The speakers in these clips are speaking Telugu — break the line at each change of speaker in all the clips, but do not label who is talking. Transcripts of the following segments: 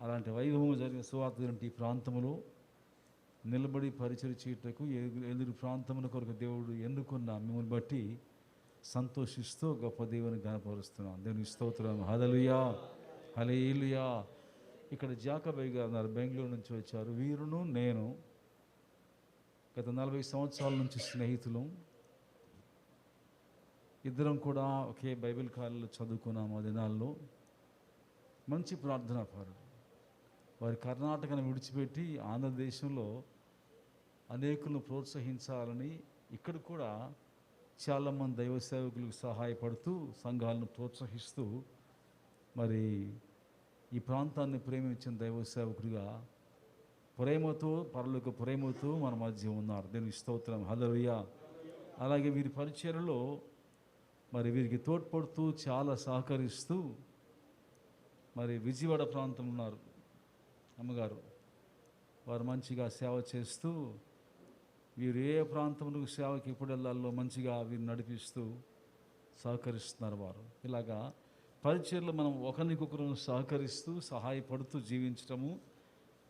అలాంటి వైభవం జరిగిన సువార్త ఈ ప్రాంతంలో నిలబడి పరిచయం చేయటకు ఎదురు ప్రాంతముల కొరకు దేవుడు ఎన్నుకున్న మిమ్మల్ని బట్టి సంతోషిస్తూ గొప్ప దేవుని గణపరుస్తున్నాం. దేవుని స్తోత్రం. హల్లెలూయా, హల్లెలూయా. ఇక్కడ జాకబయ్య గారు ఉన్నారు, బెంగళూరు నుంచి వచ్చారు. వీరును నేను గత 40 సంవత్సరాల నుంచి స్నేహితులు. ఇద్దరం కూడా ఒకే బైబిల్ కాలేజీలో చదువుకున్నాము. ఆ దినాల్లో మంచి ప్రార్థనా పరుడు. వారి కర్ణాటకను విడిచిపెట్టి ఆంధ్రదేశంలో అనేకులను ప్రోత్సహించాలని ఇక్కడ కూడా చాలామంది దైవ సేవకులకు సహాయపడుతూ సంఘాలను ప్రోత్సహిస్తూ మరి ఈ ప్రాంతాన్ని ప్రేమించిన దైవ సేవకుడిగా ప్రేమతో, పరలోక ప్రేమతో మన మధ్య ఉన్నారు. దేవుని స్తోత్రం. హల్లెలూయా. అలాగే వీరి పరిచర్యలో మరి వీరికి తోడ్పడుతూ చాలా సహకరిస్తూ మరి విజయవాడ ప్రాంతం ఉన్నారు అమ్మగారు. వారు మంచిగా సేవ చేస్తూ వీరు ఏ ప్రాంతంలో సేవకి ఎప్పుడు వెళ్ళాలో మంచిగా వీరు నడిపిస్తూ సహకరిస్తున్నారు. వారు ఇలాగా పరిచర్లో మనం ఒకరికొకరు సహకరిస్తూ సహాయపడుతూ జీవించటము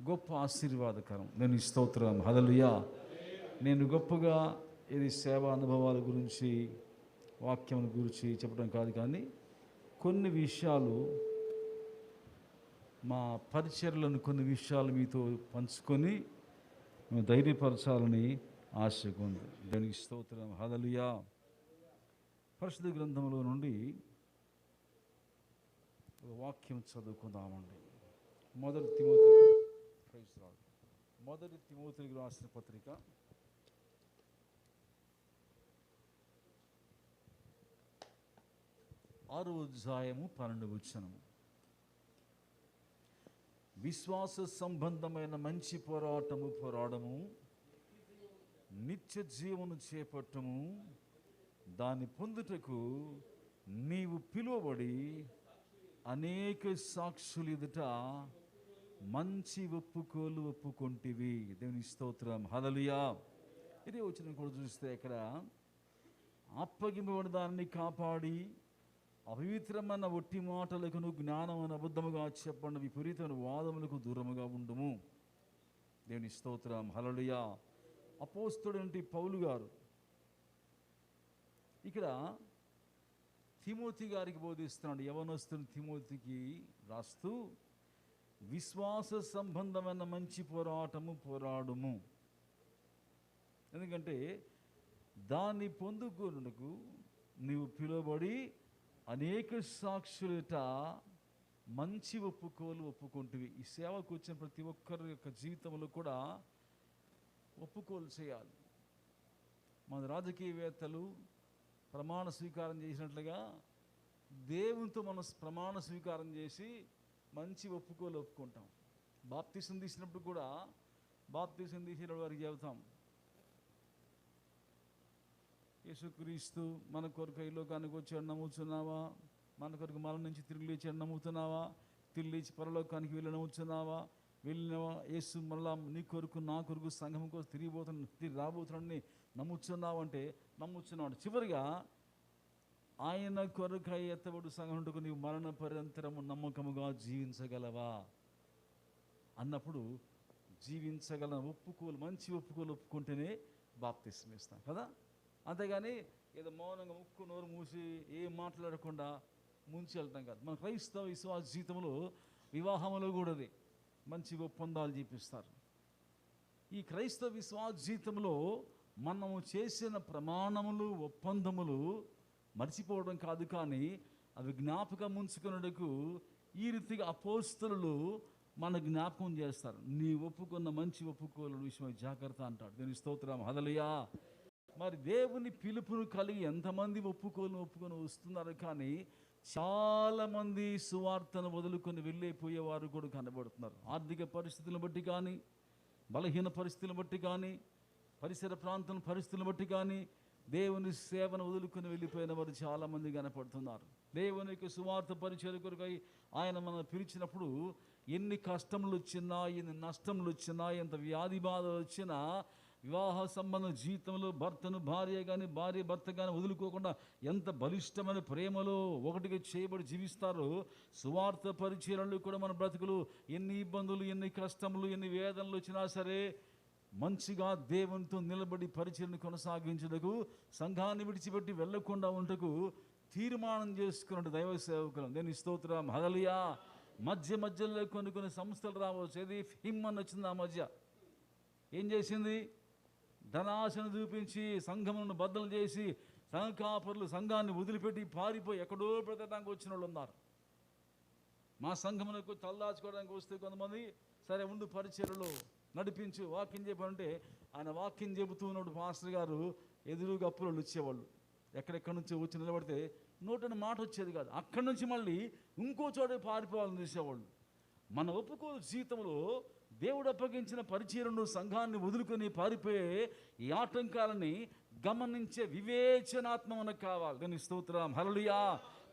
గొప్ప ఆశీర్వాదకరం. నేను స్తోత్రం. హల్లెలూయా. నేను గొప్పగా ఇది సేవా అనుభవాల గురించి, వాక్యం గురించి చెప్పడం కాదు, కానీ కొన్ని విషయాలు మా పరిచర్లను కొన్ని విషయాలు మీతో పంచుకొని మేము ధైర్యపరచాలని ఆశగా ఉంది. దానికి స్తోత్రం. హల్లెలూయా. పరిశుద్ధ గ్రంథంలో నుండి ఒక వాక్యం చదువుకుందామండి. మొదటి తిమోతికి రాసిన పత్రిక 6వ అధ్యాయము 12వ వచనము. విశ్వాస సంబంధమైన మంచి పోరాడము, నిత్య జీవను చేపట్టము, దాన్ని పొందుటకు నీవు పిలువబడి అనేక సాక్షులు ఎదుట మంచి ఒప్పుకోలు ఒప్పుకొంటివి. దేవుని స్తోత్రం. హల్లెలూయా. ఇదే వచ్చిన కూడా చూస్తే ఇక్కడ అప్పగింపబడిన దాన్ని కాపాడి అపవిత్రమైన ఒట్టి మాటలకు జ్ఞానమైన అబద్ధముగా చెప్పండి విపరీతమైన వాదములకు దూరముగా ఉండుము. దేవుని స్తోత్రం. హల్లెలూయా. అపోస్తలుడంటి పౌలు గారు ఇక్కడ తిమోతి గారికి బోధిస్తున్నాడు. యవనస్తుని తిమోతికి రాస్తూ విశ్వాస సంబంధమైన మంచి పోరాడుము. ఎందుకంటే దాన్ని పొందుకొనుటకు నీవు పిలువబడి అనేక సాక్షులట మంచి ఒప్పుకోలు ఒప్పుకుంటువి. ఈ సేవకు వచ్చిన ప్రతి ఒక్కరి యొక్క జీవితంలో కూడా ఒప్పుకోలు చేయాలి. మన రాజకీయవేత్తలు ప్రమాణ స్వీకారం చేసినట్లుగా దేవునితో మనం ప్రమాణ స్వీకారం చేసి మంచి ఒప్పుకోలు ఒప్పుకుంటాం. బాప్తిసం తీసినప్పుడు కూడా బాప్తిసం తీసిన వారికి చెబుతాం, యేసుక్రీస్తు మన కొరకు ఈ లోకానికి వచ్చాడు నమ్ముతున్నావా? మన కొరకు మరణం నుంచి తిరిగి లేచాడు నమ్ముతున్నావా? తిరిగి లేచి పరలోకానికి వెళ్ళి నమ్ముతున్నావా? వెళ్ళినవా? యేసు మళ్ళా నీ కొరకు నా కొరకు సంఘం కోసం తిరిగి రాబోతున్నాడని నమ్ముతున్నావు అంటే నమ్ముతున్నాడు. చివరిగా ఆయన కొరకు ఎత్తబడు సంఘంకు నీవు మరణ పర్యంతరము నమ్మకముగా జీవించగలవా అన్నప్పుడు జీవించగల ఒప్పుకోలు, మంచి ఒప్పుకోలు ఒప్పుకుంటేనే బాప్తిసం ఇస్తాం కదా. అంతేగాని ఏదో మౌనంగా ముక్కు నోరు మూసి ఏం మాట్లాడకుండా ముంచి వెళ్తాం కాదు. మన క్రైస్తవ విశ్వాస జీవితంలో వివాహంలో కూడా మంచి ఒప్పందాలు చూపిస్తారు. ఈ క్రైస్తవ విశ్వాస జీవితంలో మనము చేసిన ప్రమాణములు, ఒప్పందములు మర్చిపోవడం కాదు, కానీ అవి జ్ఞాపకం ఉంచుకున్నకు ఈ రీతిగా అపోస్తలులు మన జ్ఞాపకం చేస్తారు. నీ ఒప్పుకున్న మంచి ఒప్పుకోలు విషయమై జాగ్రత్త అంటాడు. దీని స్తోత్రం. హల్లెలూయా. మరి దేవుని పిలుపును కలిగి ఎంతమంది ఒప్పుకొని వస్తున్నారు, కానీ చాలామంది సువార్తను వదులుకొని వెళ్ళిపోయేవారు కూడా కనబడుతున్నారు. ఆర్థిక పరిస్థితులను బట్టి కానీ, బలహీన పరిస్థితులను బట్టి కానీ, పరిసర ప్రాంతం పరిస్థితులను బట్టి కానీ దేవుని సేవను వదులుకొని వెళ్ళిపోయిన వారు చాలామంది కనపడుతున్నారు. దేవుని యొక్క సువార్త పరిచర్య కొరకై ఆయన మనం పిలిచినప్పుడు ఎన్ని కష్టములు వచ్చినా, ఎన్ని నష్టములు వచ్చినా, ఎంత వ్యాధి బాధలు వచ్చినా వివాహ సంబంధ జీవితంలో భర్తను భార్య కానీ భార్య భర్త కానీ వదులుకోకుండా ఎంత బలిష్టమైన ప్రేమలో ఒకటిగా చేయబడి జీవిస్తారో, సువార్త పరిచర్యలు కూడా మన బ్రతుకులు ఎన్ని ఇబ్బందులు, ఎన్ని కష్టములు, ఎన్ని వేదనలు వచ్చినా సరే మంచిగా దేవునితో నిలబడి పరిచర్యను కొనసాగించుటకు, సంఘాన్ని విడిచిపెట్టి వెళ్లకుండా ఉంటకు తీర్మానం చేసుకున్న దైవ సేవకులు నేను స్తోత్రం. హల్లెలూయా. మధ్యలో కొన్ని సంస్థలు రావచ్చు. ఏది హిమ్ అని వచ్చింది. ఆ మధ్య ఏం చేసింది? ధనాశను చూపించి సంఘములను బద్దలు చేసి సంఘకాపరులు సంఘాన్ని వదిలిపెట్టి పారిపోయి ఎక్కడో బ్రతకడానికి వచ్చిన వాళ్ళు ఉన్నారు. మా సంఘమునకు తలదాచుకోవడానికి వస్తే కొంతమంది సరే ఉండు పరిచర్యలో నడిపించు వాక్యం చెప్పాలంటే ఆయన వాక్యం చెబుతూ ఉన్నాడు పాస్టర్ గారు, ఎదురుగా అప్పులు వచ్చేవాళ్ళు. ఎక్కడెక్కడి నుంచి వచ్చి నిలబడితే నోటని మాట వచ్చేది కాదు. అక్కడి నుంచి మళ్ళీ ఇంకో చోట పారిపోవాలని చూసేవాళ్ళు. మన ఒప్పుకోలు జీవితంలో దేవుడు అప్పగించిన పరిచర్యను సంఘాన్ని వదులుకొని పారిపోయే ఈ ఆటంకాలని గమనించే వివేచనాత్మ మనకు కావాలి. దాని స్తోత్రం. హల్లెలూయా.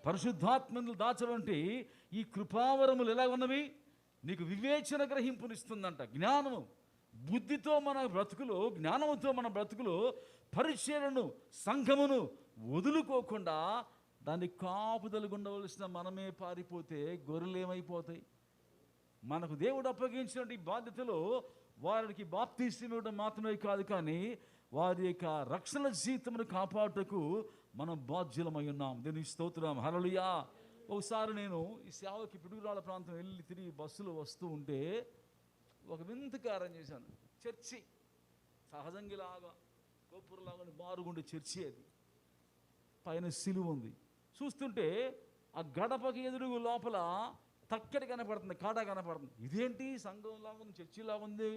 పరిశుద్ధాత్మను దాచవంటి ఈ కృపావరములు ఎలా ఉన్నవి? నీకు వివేచన గ్రహింపునిస్తుందంట. జ్ఞానము బుద్ధితో మన బ్రతుకులో, జ్ఞానముతో మన బ్రతుకులో పరిచర్యను సంఘమును వదులుకోకుండా దాన్ని కాపుదలుగా ఉండవలసిన మనమే పారిపోతే గొర్రెలు ఏమైపోతాయి? మనకు దేవుడు అప్పగించిన ఈ బాధ్యతలో వారికి బాప్తిస్మం ఇవ్వడం మాత్రమే కాదు, కానీ వారి యొక్క రక్షణ జీవితమును కాపాడుటకు మనం బాధ్యులమై ఉన్నాం. దీనికి స్తోత్రం. హల్లెలూయా. ఒకసారి నేను ఈ సేవకి పిడుగురాళ్ళ ప్రాంతం వెళ్ళి తిరిగి బస్సులో వస్తూ ఉంటే ఒక వింత కార్యం చేశాను. చర్చి సహజంగిలాగా గోపురంలాగా మారుగుండే చర్చి, అది పైన సిలువ ఉంది. చూస్తుంటే ఆ గడపకి ఎదురు లోపల తక్కెట కనపడుతుంది, కాట కనపడుతుంది. ఇదేంటి సంఘంలాగా ఉంది, చర్చిలాగా ఉంది,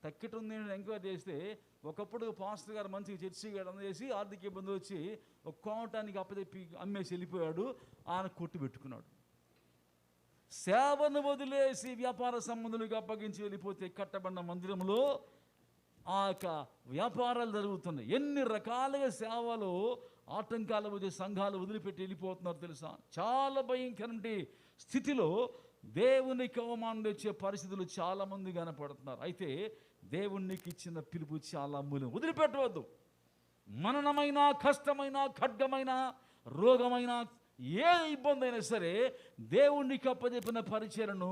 తక్కెట ఉంది అని ఎంక్వైరీ చేస్తే ఒకప్పుడు పాస్టర్ గారు మంచిగా చర్చి అందజేసి ఆర్థిక ఇబ్బందులు వచ్చి ఒక కోటానికి అప్పచెప్పి అమ్మేసి వెళ్ళిపోయాడు. ఆయన కొట్టు పెట్టుకున్నాడు. సేవను వదిలేసి వ్యాపార సంబంధులకు అప్పగించి వెళ్ళిపోతే కట్టబడిన మందిరంలో ఆ యొక్క వ్యాపారాలు జరుగుతున్నాయి. ఎన్ని రకాలుగా సేవలు ఆటంకాలు వచ్చే సంఘాలు వదిలిపెట్టి వెళ్ళిపోతున్నారు తెలుసా? చాలా భయంకరమైన స్థితిలో దేవునికి అవమానం తెచ్చే పరిస్థితులు చాలామంది కనపడుతున్నారు. అయితే దేవునికి ఇచ్చిన పిలుపు చాలా మూల్యం. వదిలిపెట్టవద్దు. మననమైన, కష్టమైన, ఖడ్గమైన, రోగమైన, ఏ ఇబ్బంది అయినా సరే దేవునికి అప్పచెప్పిన పరిచర్యను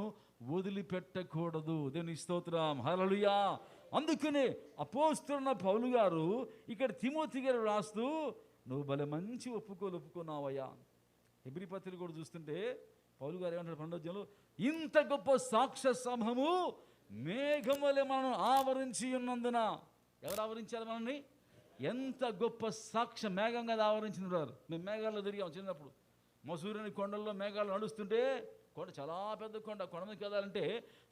వదిలిపెట్టకూడదు. దేవునికి స్తోత్రం. హల్లెలూయా. అందుకనే అపోస్తలుడైన పౌలు గారు ఇక్కడ తిమోతి గారు రాస్తూ నువ్వు భలే మంచి ఒప్పుకున్నావయ్యా. హెబ్రీ పత్రిక కూడా చూస్తుంటే పౌలు గారు ఏమంటారు 12వ అధ్యాయంలో, ఇంత గొప్ప సాక్ష్య సమూహము మేఘం వలె మనం ఆవరించి ఉన్నందున. ఎవరు ఆవరించారు మనల్ని? ఎంత గొప్ప సాక్ష్యం. మేఘం కదా ఆవరించినారు. మేము మేఘాల్లో తిరిగాం చిన్నప్పుడు. మసూరిని కొండల్లో మేఘాలు నడుస్తుంటే, కొండ చాలా పెద్ద కొండ, కొండ మీదకి వెళ్ళాలంటే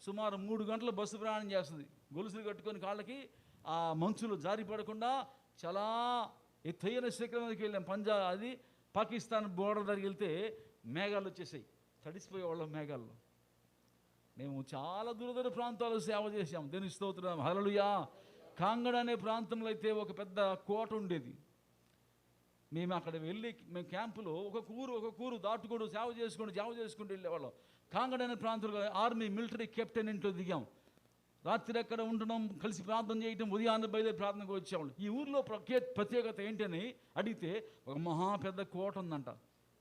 సుమారు 3 గంటలు బస్సు ప్రయాణం చేస్తుంది. గొలుసులు కట్టుకొని కాళ్ళకి ఆ మంచులు జారి పడకుండా చాలా ఎత్తైన శిఖరం మీదకి వెళ్ళాం. పంజాబ్, అది పాకిస్తాన్ బోర్డర్ దగ్గరికి వెళ్తే మేఘాలు వచ్చేసాయి. తడిసిపోయేవాళ్ళం మేఘాల్లో. మేము చాలా దూర ప్రాంతాల్లో సేవ చేసాం. దేవుని స్తోత్రం. హల్లెలూయా. కాంగడ అనే ప్రాంతంలో అయితే ఒక పెద్ద కోట ఉండేది. మేము అక్కడ వెళ్ళి మేము క్యాంపులో ఒక కూరు దాటుకోడు సేవ చేసుకుంటూ వెళ్ళేవాళ్ళం. కాంగడ అనే ప్రాంతంలో ఆర్మీ మిలిటరీ కెప్టెన్ ఇంట్లో దిగాం. రాత్రి ఎక్కడ ఉంటున్నాం, కలిసి ప్రార్థన చేయటం, ఉదయాన్నే బయలుదేరి ప్రార్థనకు వచ్చేవాళ్ళు. ఈ ఊర్లో ప్రత్యేకత ఏంటని అడిగితే ఒక మహా పెద్ద కోట ఉందంట.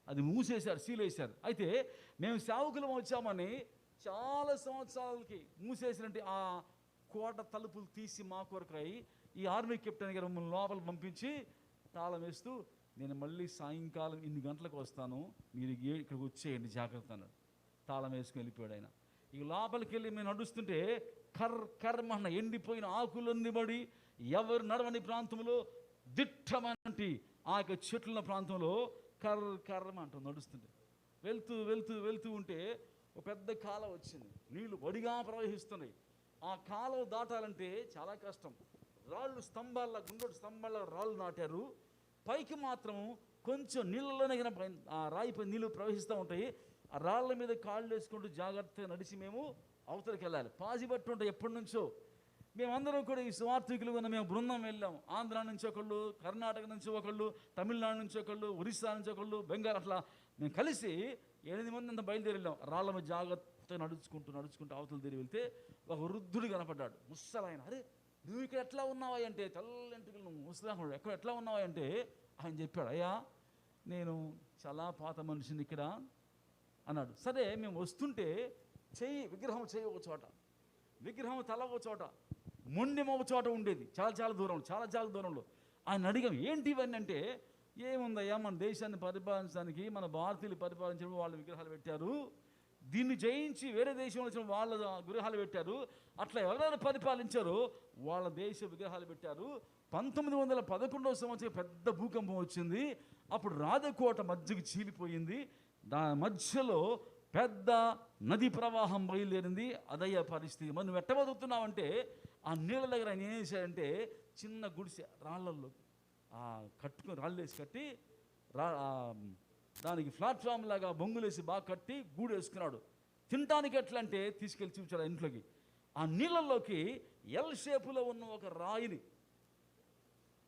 అది మూసేశారు, సీలేశారు. అయితే మేము సేవకులం వచ్చామని చాలా సంవత్సరాలకి మూసేసినట్టు ఆ కోట తలుపులు తీసి మా కొరకై ఈ ఆర్మీ కెప్టెన్ గారు మమ్మల్ని లోపల పంపించి తాళం వేస్తూ, నేను మళ్ళీ సాయంకాలం 8 గంటలకు వస్తాను, మీరు ఇక్కడికి వచ్చేయండి జాగ్రత్త అన్నాడు. తాళం వేసుకుని వెళ్ళిపోయాడు ఆయన. ఇక లోపలికి వెళ్ళి మేము నడుస్తుంటే కర్మన్న ఎండిపోయిన ఆకులన్నీ పడి ఎవరు నడవని ప్రాంతంలో దిట్టమైనటువంటి ఆ యొక్క చెట్ల ప్రాంతంలో కర్మ అంటూ నడుస్తుంటే వెళ్తూ ఉంటే ఒక పెద్ద కాలువ వచ్చింది. నీళ్లు వడిగా ప్రవహిస్తున్నాయి. ఆ కాలువ దాటాలంటే చాలా కష్టం. రాళ్ళు గుండెడు స్తంభాల రాళ్ళు నాటారు. పైకి మాత్రం కొంచెం నీళ్ళలోనే ఆ రాయిపై నీళ్ళు ప్రవహిస్తూ ఉంటాయి. ఆ రాళ్ళ మీద కాళ్ళు వేసుకుంటూ జాగ్రత్తగా నడిచి మేము అవతలికి వెళ్ళాలి. పాజి పట్టు ఉంటాయి ఎప్పటి నుంచో. మేమందరం కూడా ఈ స్వార్థికులు ఉన్న మేము బృందం వెళ్ళాం. ఆంధ్ర నుంచి ఒకళ్ళు, కర్ణాటక నుంచి ఒకళ్ళు, తమిళనాడు నుంచి ఒకళ్ళు, ఒరిస్సా నుంచి ఒకళ్ళు, బెంగాల్, అట్లా మేము కలిసి 8 మంది అంతా బయలుదేరి వెళ్ళాం. రాళ్ళ మీద జాగ్రత్తగా నడుచుకుంటూ అవతల తిరిగి వెళ్తే ఒక వృద్ధుడు కనపడ్డాడు. ముసలాయన. అరే నువ్వు ఇక్కడ ఎట్లా ఉన్నావా అంటే, తెల్లంటికలు ముసలాముడు ఎట్లా ఉన్నావా అంటే ఆయన చెప్పాడు, అయ్యా నేను చాలా పాత మనిషిని ఇక్కడ అన్నాడు. సరే మేము వస్తుంటే విగ్రహం చెయ్యి ఒక చోట, విగ్రహం తల ఒక చోట, మొండెం ఒక చోట ఉండేది, చాలా దూరంలో. ఆయన అడిగాం ఏంటి ఇవన్నీ అంటే, ఏముందయ్యా మన దేశాన్ని పరిపాలించడానికి మన భారతీయులు పరిపాలించడం వాళ్ళు విగ్రహాలు పెట్టారు, దీన్ని జయించి వేరే దేశంలో వచ్చిన వాళ్ళ విగ్రహాలు పెట్టారు, అట్లా ఎవరెవరు పరిపాలించారో వాళ్ళ దేశ విగ్రహాలు పెట్టారు. 1911 సంవత్సరం పెద్ద భూకంపం వచ్చింది, అప్పుడు రాజకోట మధ్యకి చీలిపోయింది, దాని మధ్యలో పెద్ద నది ప్రవాహం బయలుదేరింది, అదయ్య పరిస్థితి. మరి నువ్వు ఎట్ట బతుకుతున్నావంటే, ఆ నీళ్ళ దగ్గర ఆయన ఏం చేశాడంటే చిన్న గుడిసె రాళ్ళల్లో కట్టుకుని రాళ్ళు వేసి కట్టి దానికి ప్లాట్ఫామ్ లాగా బొంగులేసి బాగా కట్టి గూడు వేసుకున్నాడు. తినటానికి ఎట్లా అంటే తీసుకెళ్ళి చూపించాడు ఇంట్లోకి. ఆ నీళ్ళల్లోకి ఎల్ షేపులో ఉన్న ఒక రాయిని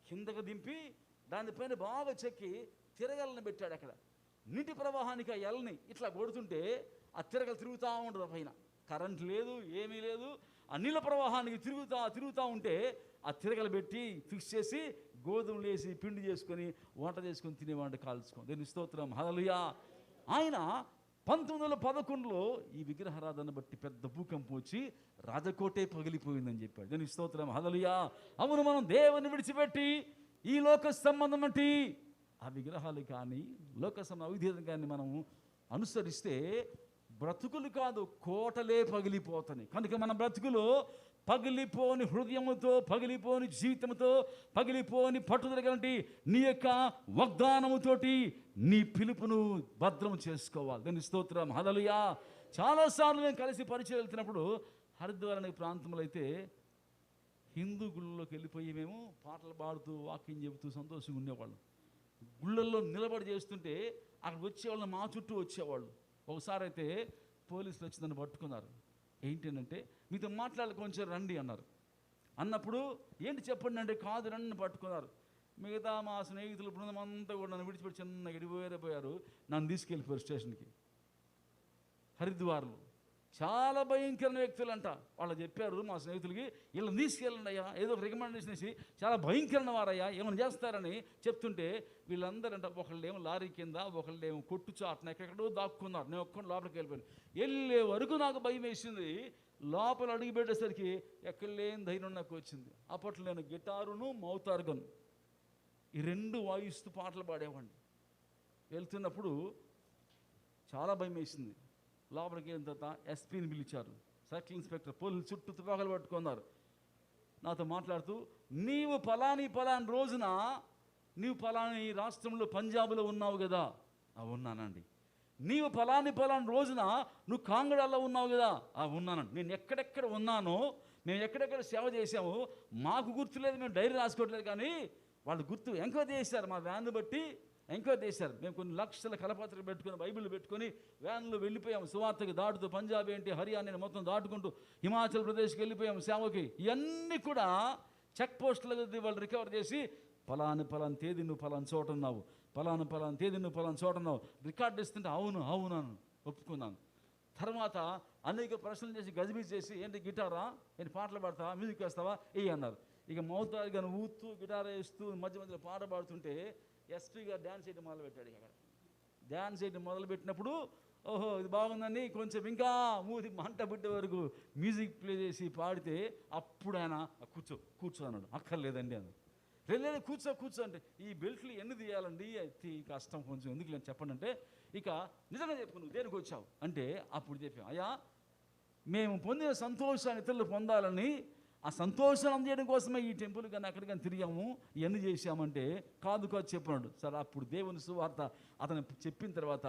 కిందకు దింపి దానిపైన బాగా చెక్కి తిరగలని పెట్టాడు. అక్కడ నీటి ప్రవాహానికి ఆ ఎల్ని ఇట్లా కొడుతుంటే ఆ తిరగలు తిరుగుతూ ఉంటుంది, పైన కరెంట్ లేదు, ఏమీ లేదు. ఆ నీళ్ళ ప్రవాహానికి తిరుగుతూ ఉంటే ఆ తిరగలు పెట్టి ఫిక్స్ చేసి గోధుమలు వేసి పిండి చేసుకొని వంట చేసుకొని తినేవాడిని కాల్చుకొని. దీని స్తోత్రం, హల్లెలూయా. ఆయన 1911లో ఈ విగ్రహారాధన బట్టి పెద్ద భూకంపం వచ్చి రాజకోటే పగిలిపోయిందని చెప్పాడు. దీని స్తోత్రం, హల్లెలూయా. అవును, మనం దేవుని విడిచిపెట్టి ఈ లోక సంబంధం బట్టి ఆ విగ్రహాలు కానీ లోక అవిధేయత కానీ మనం అనుసరిస్తే బ్రతుకులు కాదు కోటలే పగిలిపోతాయి. కనుక మన బ్రతుకులు పగిలిపోని హృదయముతో, పగిలిపోని జీవితంతో, పగిలిపోని పట్టుదల కలిగి నీ యొక్క వాగ్దానముతోటి నీ పిలుపును భద్రం చేసుకోవాలి. దాని స్తోత్రం, హల్లెలూయా. చాలాసార్లు మేము కలిసి పరిచయం వెళ్తున్నప్పుడు హరిద్వార్ అనే ప్రాంతంలో అయితే హిందూ గుళ్ళలోకి వెళ్ళిపోయి మేము పాటలు పాడుతూ వాక్యం చెబుతూ సంతోషంగా ఉండేవాళ్ళం. గుళ్ళల్లో నిలబడి చేస్తుంటే అక్కడ వచ్చేవాళ్ళు మా చుట్టూ వచ్చేవాళ్ళు. ఒకసారి అయితే పోలీసులు వచ్చి నన్ను పట్టుకున్నారు. ఏంటంటే మీతో మాట్లాడాలి, కొంచెం రండి అన్నారు. అన్నప్పుడు ఏంటి చెప్పండి అంటే, కాదు రండి పట్టుకున్నారు. మిగతా మా స్నేహితులు బృందం అంతా కూడా నన్ను విడిచిపెట్టి చిన్నగా ఎడిపోయారు. నన్ను తీసుకెళ్ళిపోయారు స్టేషన్కి. హరిద్వార్లో చాలా భయంకరమైన వ్యక్తులు అంట. వాళ్ళు చెప్పారు మా స్నేహితులకి, వీళ్ళని తీసుకెళ్ళండి అయ్యా, ఏదో ఒక రికమెండేషన్ వేసి చాలా భయంకరమైన వారయ్యా, ఏమైనా చేస్తారని చెప్తుంటే వీళ్ళందరంట ఒకళ్ళేమో లారీ కింద, ఒకళ్ళేమో కొట్టు చాటున ఎక్కడెక్కడో దాక్కున్నారు. నేను ఒక్కడు లోపలికి వెళ్ళిపోయాను. వెళ్ళే వరకు నాకు భయం వేసింది. లోపల అడుగు పెట్టేసరికి ఎక్కడ లేని ధైర్యం నాకు వచ్చింది. అప్పట్లో నేను గిటారును మౌతార్గన్ ఈ రెండు వాయిస్తూ పాటలు పాడేవాడిని. వెళ్తున్నప్పుడు చాలా భయం వేసింది. లోపలికి వెళ్ళిన తర్వాత ఎస్పీని పిలిచారు, సర్కిల్ ఇన్స్పెక్టర్, పోలీసులు చుట్టూ తుపాకులు పట్టుకున్నారు. నాతో మాట్లాడుతూ, నీవు పలాని రోజున నీవు పలాని రాష్ట్రంలో పంజాబ్లో ఉన్నావు కదా. ఉన్నానండి. నీవు పలాని రోజున నువ్వు కాంగడాలో ఉన్నావు కదా. ఉన్నానండి. నేను ఎక్కడెక్కడ ఉన్నానో, మేము ఎక్కడెక్కడ సేవ చేసామో మాకు గుర్తులేదు, మేము డైరీ రాసుకోవట్లేదు, కానీ వాళ్ళు గుర్తు ఎంక్వైరీ చేశారు. మా వ్యాన్ బట్టి ఎంక్వైరీ చేశారు. మేము కొన్ని లక్షల కలపత్రలు పెట్టుకొని బైబిల్ పెట్టుకొని వ్యాన్లో వెళ్ళిపోయాము. సువార్తకి దాటుతూ పంజాబ్ ఏంటి హర్యానా మొత్తం దాటుకుంటూ హిమాచల్ ప్రదేశ్కి వెళ్ళిపోయాము సేవకి. ఇవన్నీ కూడా చెక్ పోస్టుల వాళ్ళు రికవర్ చేసి పలాని తేదీ నువ్వు పలాని చోట ఉన్నావు, పలాని తేదీ నువ్వు పలాని చోట ఉన్నావు రికార్డు ఇస్తుంటే అవును ఒప్పుకున్నాను. తర్వాత అనేక ప్రశ్నలు చేసి గజిబిజి చేసి, ఏంటి గిటారా, ఏంటి పాటలు పాడతావా, మ్యూజిక్ వేస్తావా అన్నారు. ఇక మౌతారుగా ఊతూ గిటార్ వేస్తూ మధ్యలో పాట పాడుతుంటే ఎస్పీ గారు డ్యాన్స్ చేయడం మొదలుపెట్టాడు. అక్కడ డ్యాన్స్ చేయడం మొదలుపెట్టినప్పుడు ఓహో ఇది బాగుందని కొంచెం ఇంకా మూతి మంట బిడ్డ వరకు మ్యూజిక్ ప్లే చేసి పాడితే అప్పుడు ఆయన కూర్చో అన్నాడు. అక్కర్లేదండి అన్నాడు. లేదు కూర్చో అంటే, ఈ బెల్ట్లు ఎన్ని తీయాలండి, కష్టం కొంచెం ఎందుకు లేదు చెప్పండి అంటే, ఇక నిజంగా చెప్పు నువ్వు దేనికి వచ్చావు అంటే అప్పుడు చెప్పాం, అయ్యా మేము పొందిన సంతోషాన్ని ఇతరులు పొందాలని, ఆ సంతోషం అందజేయడం కోసమే ఈ టెంపుల్ కానీ అక్కడికని తిరిగాము, ఇవన్నీ చేశామంటే కాదు చెప్పినాడు. సరే అప్పుడు దేవుని సువార్త అతను చెప్పిన తర్వాత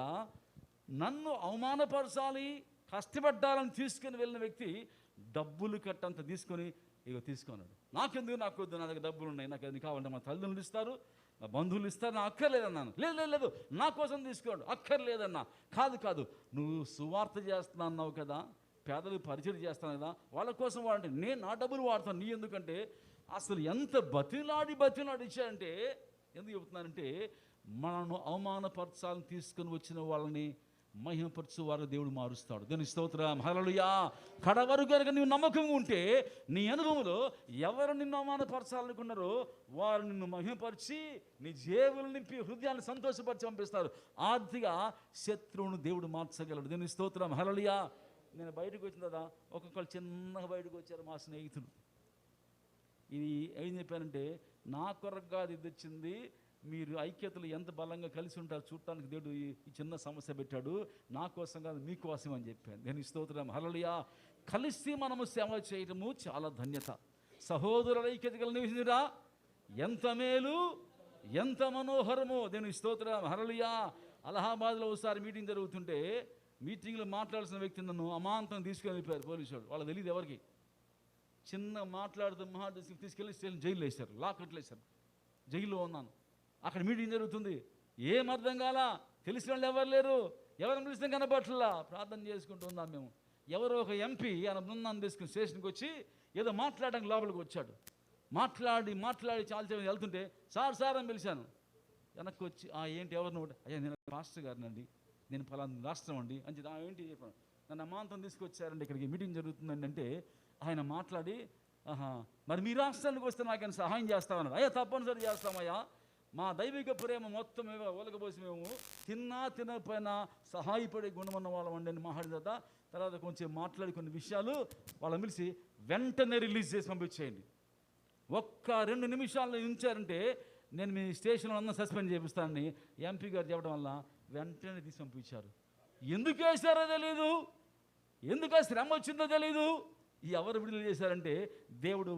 నన్ను అవమానపరచాలి, కష్టపడ్డాలని తీసుకుని వెళ్ళిన వ్యక్తి డబ్బులు కట్టంత తీసుకొని తీసుకున్నాడు. నాకెందుకు, నాకు వద్దు, నా దగ్గర డబ్బులు ఉన్నాయి, నాకు అది కావాలంటే మా తల్లిదండ్రులు ఇస్తారు, మా బంధువులు ఇస్తారు, నాకు అక్కర్లేదన్నాను. లేదు నా కోసం తీసుకోండి, అక్కర్లేదన్నా. కాదు నువ్వు సువార్త చేస్తున్నా అన్నావు కదా, పేదలకు పరిచయం చేస్తాను కదా, వాళ్ళ కోసం వాడంటే నేను నా డబ్బులు వాడతాను. నీ ఎందుకంటే అసలు ఎంత బతిలాడి ఇచ్చాడంటే, ఎందుకు చెబుతున్నానంటే మనను అవమానపరచాలని తీసుకుని వచ్చిన వాళ్ళని మహిమపరచు వారు దేవుడు మారుస్తాడు. దేవుని స్తోత్రం, హల్లెలూయా. కడవరకు కనుక నీవు నమ్మకంగా ఉంటే నీ అనుభవంలో ఎవరు నిన్ను అవమానపరచాలనుకున్నారో వారు నిన్ను మహిమపరిచి నీ జేబులు నింపి హృదయాన్ని సంతోషపరిచి పంపిస్తారు. ఆర్థిక శత్రువును దేవుడు మార్చగలడు. దేవుని స్తోత్రం, హల్లెలూయా. నేను బయటకు వచ్చిన కదా, ఒక్కొక్కరు చిన్నగా బయటకు వచ్చారు మా స్నేహితులు. ఇది ఏం చెప్పానంటే, నా కొరకు కాదు ఇది వచ్చింది, మీరు ఐక్యతలు ఎంత బలంగా కలిసి ఉంటారు చూడటానికి దేవుడు ఈ చిన్న సమస్య పెట్టాడు, నా కోసం కాదు మీకోసం అని చెప్పాను. నేను స్తోత్రం, హల్లెలూయా. కలిసి మనము సేవ చేయడము చాలా ధన్యత. సహోదరుల ఐక్యత కలిగినరా ఎంత మేలు, ఎంత మనోహరము. నేను స్తోత్రం, హల్లెలూయా. అలహాబాద్లో ఒకసారి మీటింగ్ జరుగుతుంటే మీటింగ్లో మాట్లాడాల్సిన వ్యక్తి నన్ను అమాంతం తీసుకొని వెళ్ళిపోయారు పోలీసు వాళ్ళు. వాళ్ళకి తెలియదు ఎవరికి. చిన్న మాట్లాడుతూ తీసుకెళ్ళి స్టేషన్ జైలు వేశారు, లాకట్లు వేశారు. జైల్లో ఉన్నాను, అక్కడ మీటింగ్ జరుగుతుంది. ఏం అర్థం కాలా, తెలిసిన వాళ్ళు ఎవరు లేరు, ఎవరిని పిలిస్తే కనబట్లా. ప్రార్థన చేసుకుంటూ ఉన్నాం మేము. ఎవరో ఒక ఎంపీ ఆయన బృందాన్ని తీసుకుని స్టేషన్కి వచ్చి ఏదో మాట్లాడడానికి లోపలికి వచ్చాడు. మాట్లాడి చాలా వెళ్తుంటే సార్ అని పిలిచాను. వెనక్కి వచ్చి ఏంటి ఎవరిని, అయ్యా నేను పాస్టర్ గారినండి, నేను ఫలానా రాష్ట్రం అండి అని చెప్పి ఏంటి చెప్పాను. నన్ను అమాంతం తీసుకొచ్చారండి, ఇక్కడికి మీటింగ్ జరుగుతుందండి అంటే ఆయన మాట్లాడి, మరి మీ రాష్ట్రానికి వస్తే నాకు ఆయన సహాయం చేస్తామన్నాడు. అయ్యా తప్పనిసరి చేస్తామయ్యా, మా దైవిక ప్రేమ మొత్తం ఒలగబోసి మేము తినకపోయినా సహాయపడే గుణమన్న వాళ్ళం అండి అని మాట్లాడిన తర్వాత కొంచెం మాట్లాడి కొన్ని విషయాలు వాళ్ళని పిలిచి వెంటనే రిలీజ్ చేసి పంపించేయండి. ఒక్క 2 నిమిషాల్లో ఉంచారంటే నేను మీ స్టేషన్లో అన్న సస్పెండ్ చేపిస్తానని ఎంపీ గారు చెప్పడం వల్ల వెంటనే తీసి పంపించారు. ఎందుకు వేశారో తెలీదు, ఎందుకు ఆ శ్రమ వచ్చిందో తెలీదు. ఎవరు విడుదల చేశారంటే దేవుడు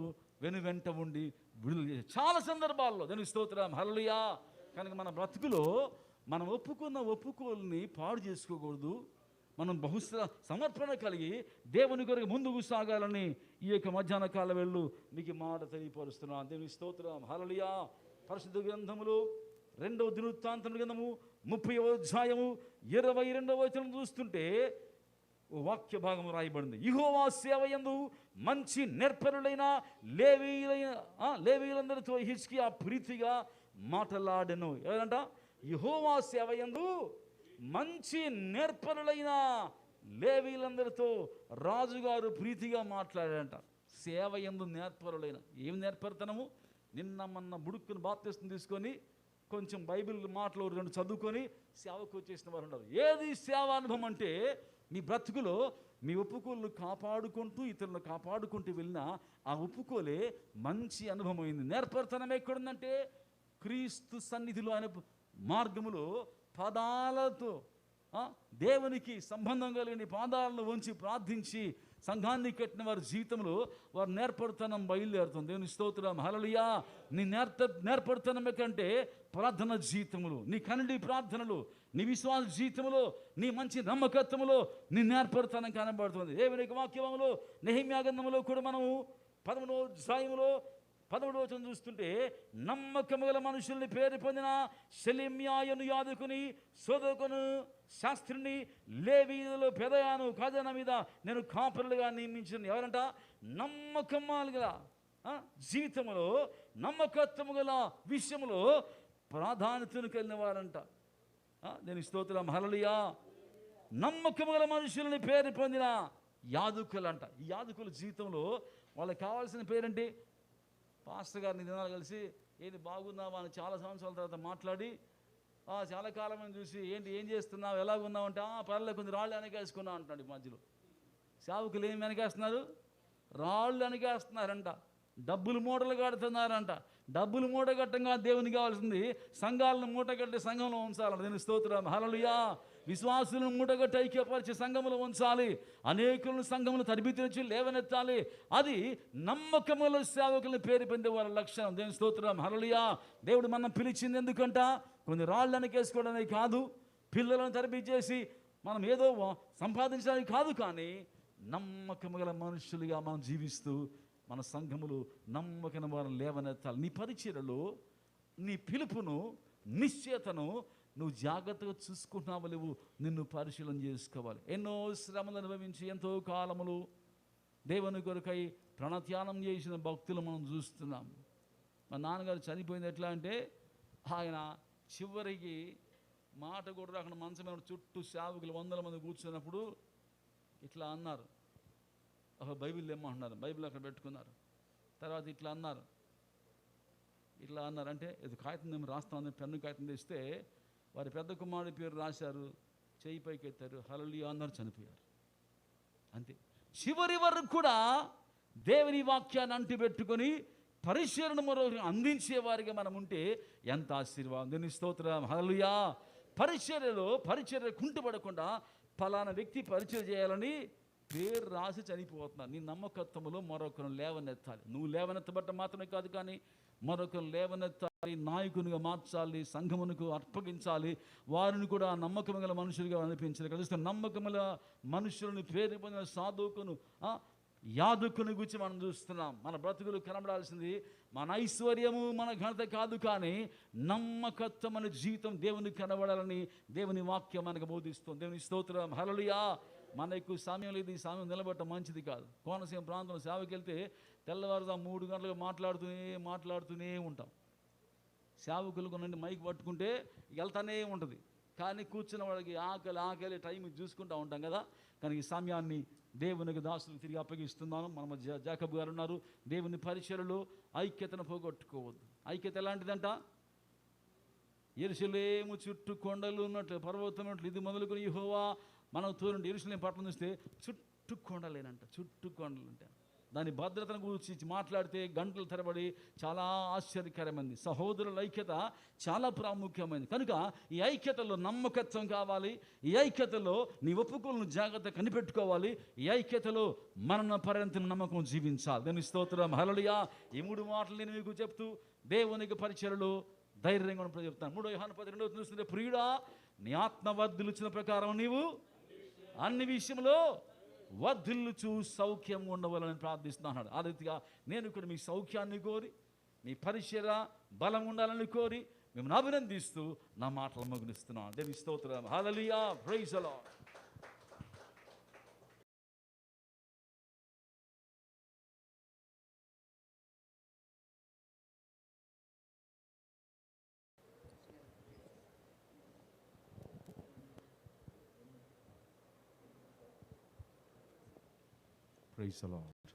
వెంట ఉండి విడుదల చేశారు చాలా సందర్భాల్లో. దేవుని స్తోత్రం, హల్లెలూయా. కనుక మన బ్రతుకులో మనం ఒప్పుకున్న ఒప్పుకోల్ని పాడు చేసుకోకూడదు. మనం సమర్పణ కలిగి దేవుని కొరకు ముందుకు సాగాలని ఈ యొక్క మధ్యాహ్న కాల వేళలో మీకు మాట తెలియపరుస్తున్నాను. దేవుని స్తోత్రం, హల్లెలూయా. పరిశుద్ధ గ్రంథములో 2వ దినవృత్తాంతం గ్రంథము 30వ అధ్యాయము 22వ వచనం చూస్తుంటే వాక్య భాగం రాయబడింది. యెహోవా సేవ యందు మంచి నేర్పరులైన లేవీయులందరితో హిజ్కియా ప్రీతిగా మాట్లాడెను. ఎవరంట? యెహోవా సేవ యందు మంచి నేర్పరులైన లేవీయులందరితో రాజుగారు ప్రీతిగా మాట్లాడాడంట. సేవ యందు నేర్పరులైన, ఏం నేర్పరుతనము? నిన్న మొన్న బుడుక్కుని బాప్తిస్మం తీసుకొని కొంచెం బైబిల్ మాటలు 2 చదువుకొని సేవకు వచ్చేసిన వారు ఉన్నారు. ఏది సేవానుభవం అంటే మీ బ్రతుకులో మీ ఒప్పుకోలు కాపాడుకుంటూ ఇతరులను కాపాడుకుంటూ వెళ్ళిన ఆ ఒప్పుకోలే మంచి అనుభవం అయింది. నేర్పరితనం ఎక్కడుందంటే క్రీస్తు సన్నిధిలో ఆయన మార్గములో పాదాలతో దేవునికి సంబంధం కలిగిన పాదాలను వంచి ప్రార్థించి సంఘాన్ని కట్టిన వారి జీవితంలో వారు నేర్పరితనం బయలుదేరుతుంది. దేవుని స్తోత్రం, హల్లెలూయా. నీ నేర్పరితనం కంటే ప్రార్థన జీవితములు, నీ కన్నడి ప్రార్థనలు, నీ విశ్వాస జీవితంలో, నీ మంచి నమ్మకత్వములో నీ నేర్పరితనం కనబడుతుంది. దేవుని వాక్యములో నెహెమ్యా గ్రంథములో కూడా మనము 11వ అధ్యాయములో 13వ వచనం చూస్తుంటే, నమ్మకము గల మనుషుల్ని పేరు పొందిన షెలెమ్యాను యాజకుని, సోదకును శాస్త్రిని, లేవీయులలో పెదయాను ఖజాన మీద నేను కాపరులుగా నియమించిన. ఎవరంట? నమ్మకము గల జీవితంలో, నమ్మకత్వము గల విషయంలో ప్రాధాన్యతను కలిగిన వారంట. నేను స్తోత్రం, హల్లెలూయా. నమ్మకము గల మనుషులని పేరు పొందిన యాజకులంట. ఈ యాజకుల జీవితంలో వాళ్ళకి కావాల్సిన పేరేంటి? పాస్టర్ గారిని దినాలు కలిసి ఏంటి బాగున్నావా అని చాలా సంవత్సరాల తర్వాత మాట్లాడి చాలా కాలం చూసి ఏం చేస్తున్నావు, ఎలాగున్నావు అంటే పర్లేదు కొంచెం రాళ్ళు వెనకేసుకున్నావు అంటున్నాడు. ఈ మధ్యలో సేవకులు ఏం వెనకేస్తున్నారు? రాళ్ళు వెనకేస్తున్నారంట, డబ్బులు మూటలు కడుతున్నారంట. డబ్బులు మూట కట్టంగా దేవునికి కావాల్సింది సంఘాలను మూట కట్టి సంఘంలో ఉంచాలంట. దీని స్తోత్రం, హల్లెలూయా. విశ్వాసులను మూటగట్టి ఐక్యపరిచి సంఘములు ఉంచాలి, అనేకులను సంఘములు తరబితించి లేవనెత్తాలి. అది నమ్మకముల సేవకులను పేరు పొందే వాళ్ళ లక్షణం. దేవుని స్తోత్రం, హల్లెలూయా. దేవుడు మనం పిలిచింది ఎందుకంట? కొన్ని రాళ్ళు వెనకేసుకోవడానికి కాదు, పిల్లలను తరబిచ్చేసి మనం ఏదో సంపాదించడానికి కాదు, కానీ నమ్మకము గల మనుషులుగా మనం జీవిస్తూ మన సంఘములు నమ్మకం వారిని లేవనెత్తాలి. నీ పరిచర్యలో నీ పిలుపును, నిశ్చయతను నువ్వు జాగ్రత్తగా చూసుకుంటున్నావు. నువ్వు నిన్ను పరిశీలన చేసుకోవాలి. ఎన్నో శ్రమలు అనుభవించి ఎంతో కాలములు దేవుని కొరకై ప్రణత్యానం చేసిన భక్తులు మనం చూస్తున్నాం. మా నాన్నగారు చనిపోయింది ఎట్లా అంటే, ఆయన చివరికి మాట కూడా రాకుండా మంచం మీద చుట్టూ సేవకులు 100 మంది కూర్చున్నప్పుడు ఇట్లా అన్నారు. ఒక బైబిల్ ఏమంటున్నారు, బైబిల్ అక్కడ పెట్టుకున్నారు. తర్వాత ఇట్లా అన్నారు అంటే ఇది కాగితం ఏమి రాస్తామని పెన్ను కాగితం తెస్తే వారి పెద్ద కుమారుడి పేరు రాశారు, చేయి పైకి ఎత్తారు, హల్లెలూయా అన్నారు, చనిపోయారు. అంతే. చివరి వరకు కూడా దేవుని వాక్యాన్ని అంటిపెట్టుకొని పరిచర్యను మరొకరికి అందించేవారిగా మనం ఉంటే ఎంత ఆశీర్వాదం. దేవుని స్తోత్రం, హల్లెలూయా. పరిచర్య కుంటుపడకుండా ఫలానా వ్యక్తి పరిచయం చేయాలని పేరు రాసి చనిపోతున్నారు. నీ నమ్మకత్వంలో మరొకరు లేవనెత్తాలి. నువ్వు లేవనెత్తబట్ట మాత్రమే కాదు, కానీ మరొకరు లేవనెత్తాలి, నాయకునిగా మార్చాలి, సంఘమునకు అర్పగించాలి, వారిని కూడా నమ్మకం గల మనుషులుగా అనిపించాలి. కలిసి నమ్మకముల మనుషులను పేరు పొందిన సాధువుకును యాదుకుని గురించి మనం చూస్తున్నాం. మన బ్రతుకులు కనబడాల్సింది మన ఐశ్వర్యము మన ఘనత కాదు, కానీ నమ్మకత్వమైన జీవితం దేవునికి కనబడాలని దేవుని వాక్యం మనకు బోధిస్తుంది. దేవుని స్తోత్రం, హల్లెలూయా. మన ఎక్కువ సమయం లేదు, ఈ సమయం నిలబడటం మంచిది కాదు. కోనసీమ ప్రాంతంలో సేవకి వెళ్తే తెల్లవారుజాము 3 గంటలకు మాట్లాడుతూనే ఉంటాం. సేవకులకు నుండి మైక్ పట్టుకుంటే వెళ్తానే ఉంటుంది, కానీ కూర్చున్న వాళ్ళకి ఆకలి టైం చూసుకుంటూ ఉంటాం కదా. కానీ ఈ సమయాన్ని దేవునికి దాసులకు తిరిగి అప్పగిస్తున్నాను. మన మధ్య జాకబ్ గారు ఉన్నారు. దేవుని పరిచర్యలో ఐక్యతను పోగొట్టుకోవద్దు. ఐక్యత ఎలాంటిదంట? యెరూషలేము చుట్టూ కొండలు ఉన్నట్లు, పర్వతం ఉన్నట్లు, ఇది మొదలుకొని యెహోవా మనం తోరుండి యెరూషలేము పట్టణం చూస్తే చుట్టూ కొండలేనంట, చుట్టూ కొండలు ఉంటాయి. దాని భద్రతను గురించి మాట్లాడితే గంటల తరబడి చాలా ఆశ్చర్యకరమైంది. సహోదరుల ఐక్యత చాలా ప్రాముఖ్యమైనది. కనుక ఈ ఐక్యతలో నమ్మకత్వం కావాలి. ఈ ఐక్యతలో నీ ఒప్పుకోలను జాగ్రత్త కనిపెట్టుకోవాలి. ఈ ఐక్యతలో మరణ పర్యంతం నమ్మకం జీవించాలి. దేవుని స్తోత్రం, హల్లెలూయా. ఈ 3 మాటలు నేను మీకు చెప్తూ దేవునికి పరిచర్యలో ధైర్యంగా ఉన్నప్పుడు చెప్తాను. 3 యోహాను 10:2 చూస్తుంటే, ప్రియుడా నీ ఆత్మ వర్ధిల్లుచిన ప్రకారం నీవు అన్ని విషయంలో వర్ధిల్లుచు సౌఖ్యం ఉండవాలని ప్రార్థిస్తున్నాడు. ఆ రీతిగా నేను ఇక్కడ మీ సౌఖ్యాన్ని కోరి, మీ పరిచర్య బలం ఉండాలని కోరి మిమ్మల్ని అభినందిస్తూ నా మాటలు ముగిస్తున్నాను. దేవుని స్తోత్రం, hallelujah, praise the Lord. Praise the Lord.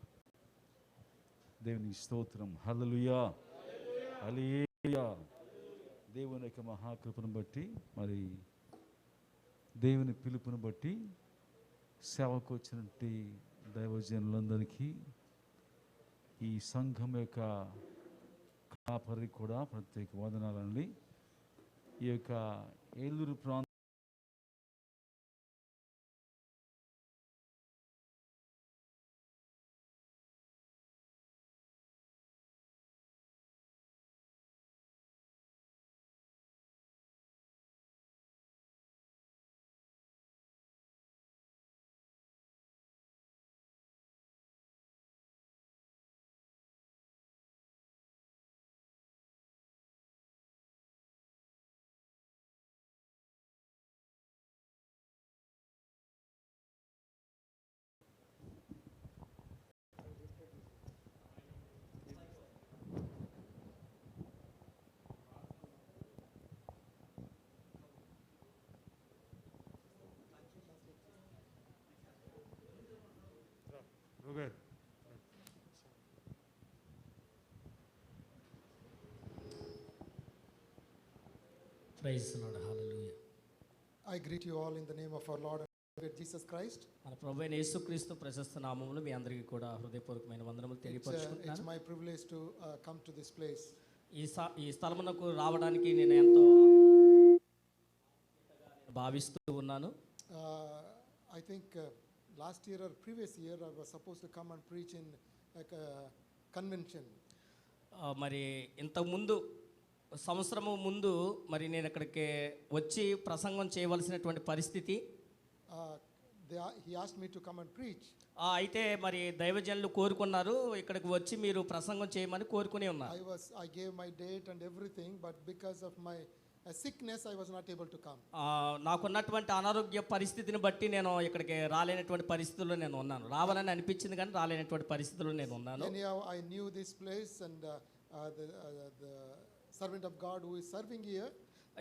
దేవుని స్తోత్రం, హల్లెలూయా, హల్లెలూయా. దేవుని యొక్క మహాకృపను బట్టి, మరి దేవుని పిలుపును బట్టి సేవకు వచ్చినట్టు దైవజనులందరికీ, ఈ సంఘం యొక్క కాపరి కూడా ప్రత్యేక వందనాలండి. ఈ యొక్క ఏలూరు ప్రాంతం
Praise the Lord, hallelujah.
I greet you all in the name of our Lord and Savior Jesus Christ.
మన ప్రభువైన యేసుక్రీస్తు ప్రశస్త నామములో మీ అందరికీ కూడా హృదయపూర్వకమైన వందనములు
It's
తెలియపరుచుకుంటున్నాను.
my privilege to come to this place.
ఈ స్థలమునకు రావడానికి నేను ఎంతో భావిస్తూ ఉన్నాను.
I think last year or previous year I was supposed to come and preach in like a convention.
మరి ఇంతకుముందు సంవత్సరము ముందు మరి నేను ఇక్కడికి వచ్చి ప్రసంగం చేయవలసినటువంటి పరిస్థితి.
He asked me to come and preach.
అయితే మరి దైవజనులు కోరుకున్నారు, ఇక్కడికి వచ్చి మీరు ప్రసంగం చేయమని కోరుకునే ఉన్నారు.
I gave my date and everything, but because of my sickness I was not able to come.
నాకున్నటువంటి అనారోగ్య పరిస్థితిని బట్టి నేను ఇక్కడికి రాలేనటువంటి పరిస్థితుల్లో నేను ఉన్నాను. రావాలని అనిపించింది కానీ రాలేనటువంటి పరిస్థితుల్లో నేను ఉన్నాను.
Anyhow, I knew this place and the servant of God who is serving here,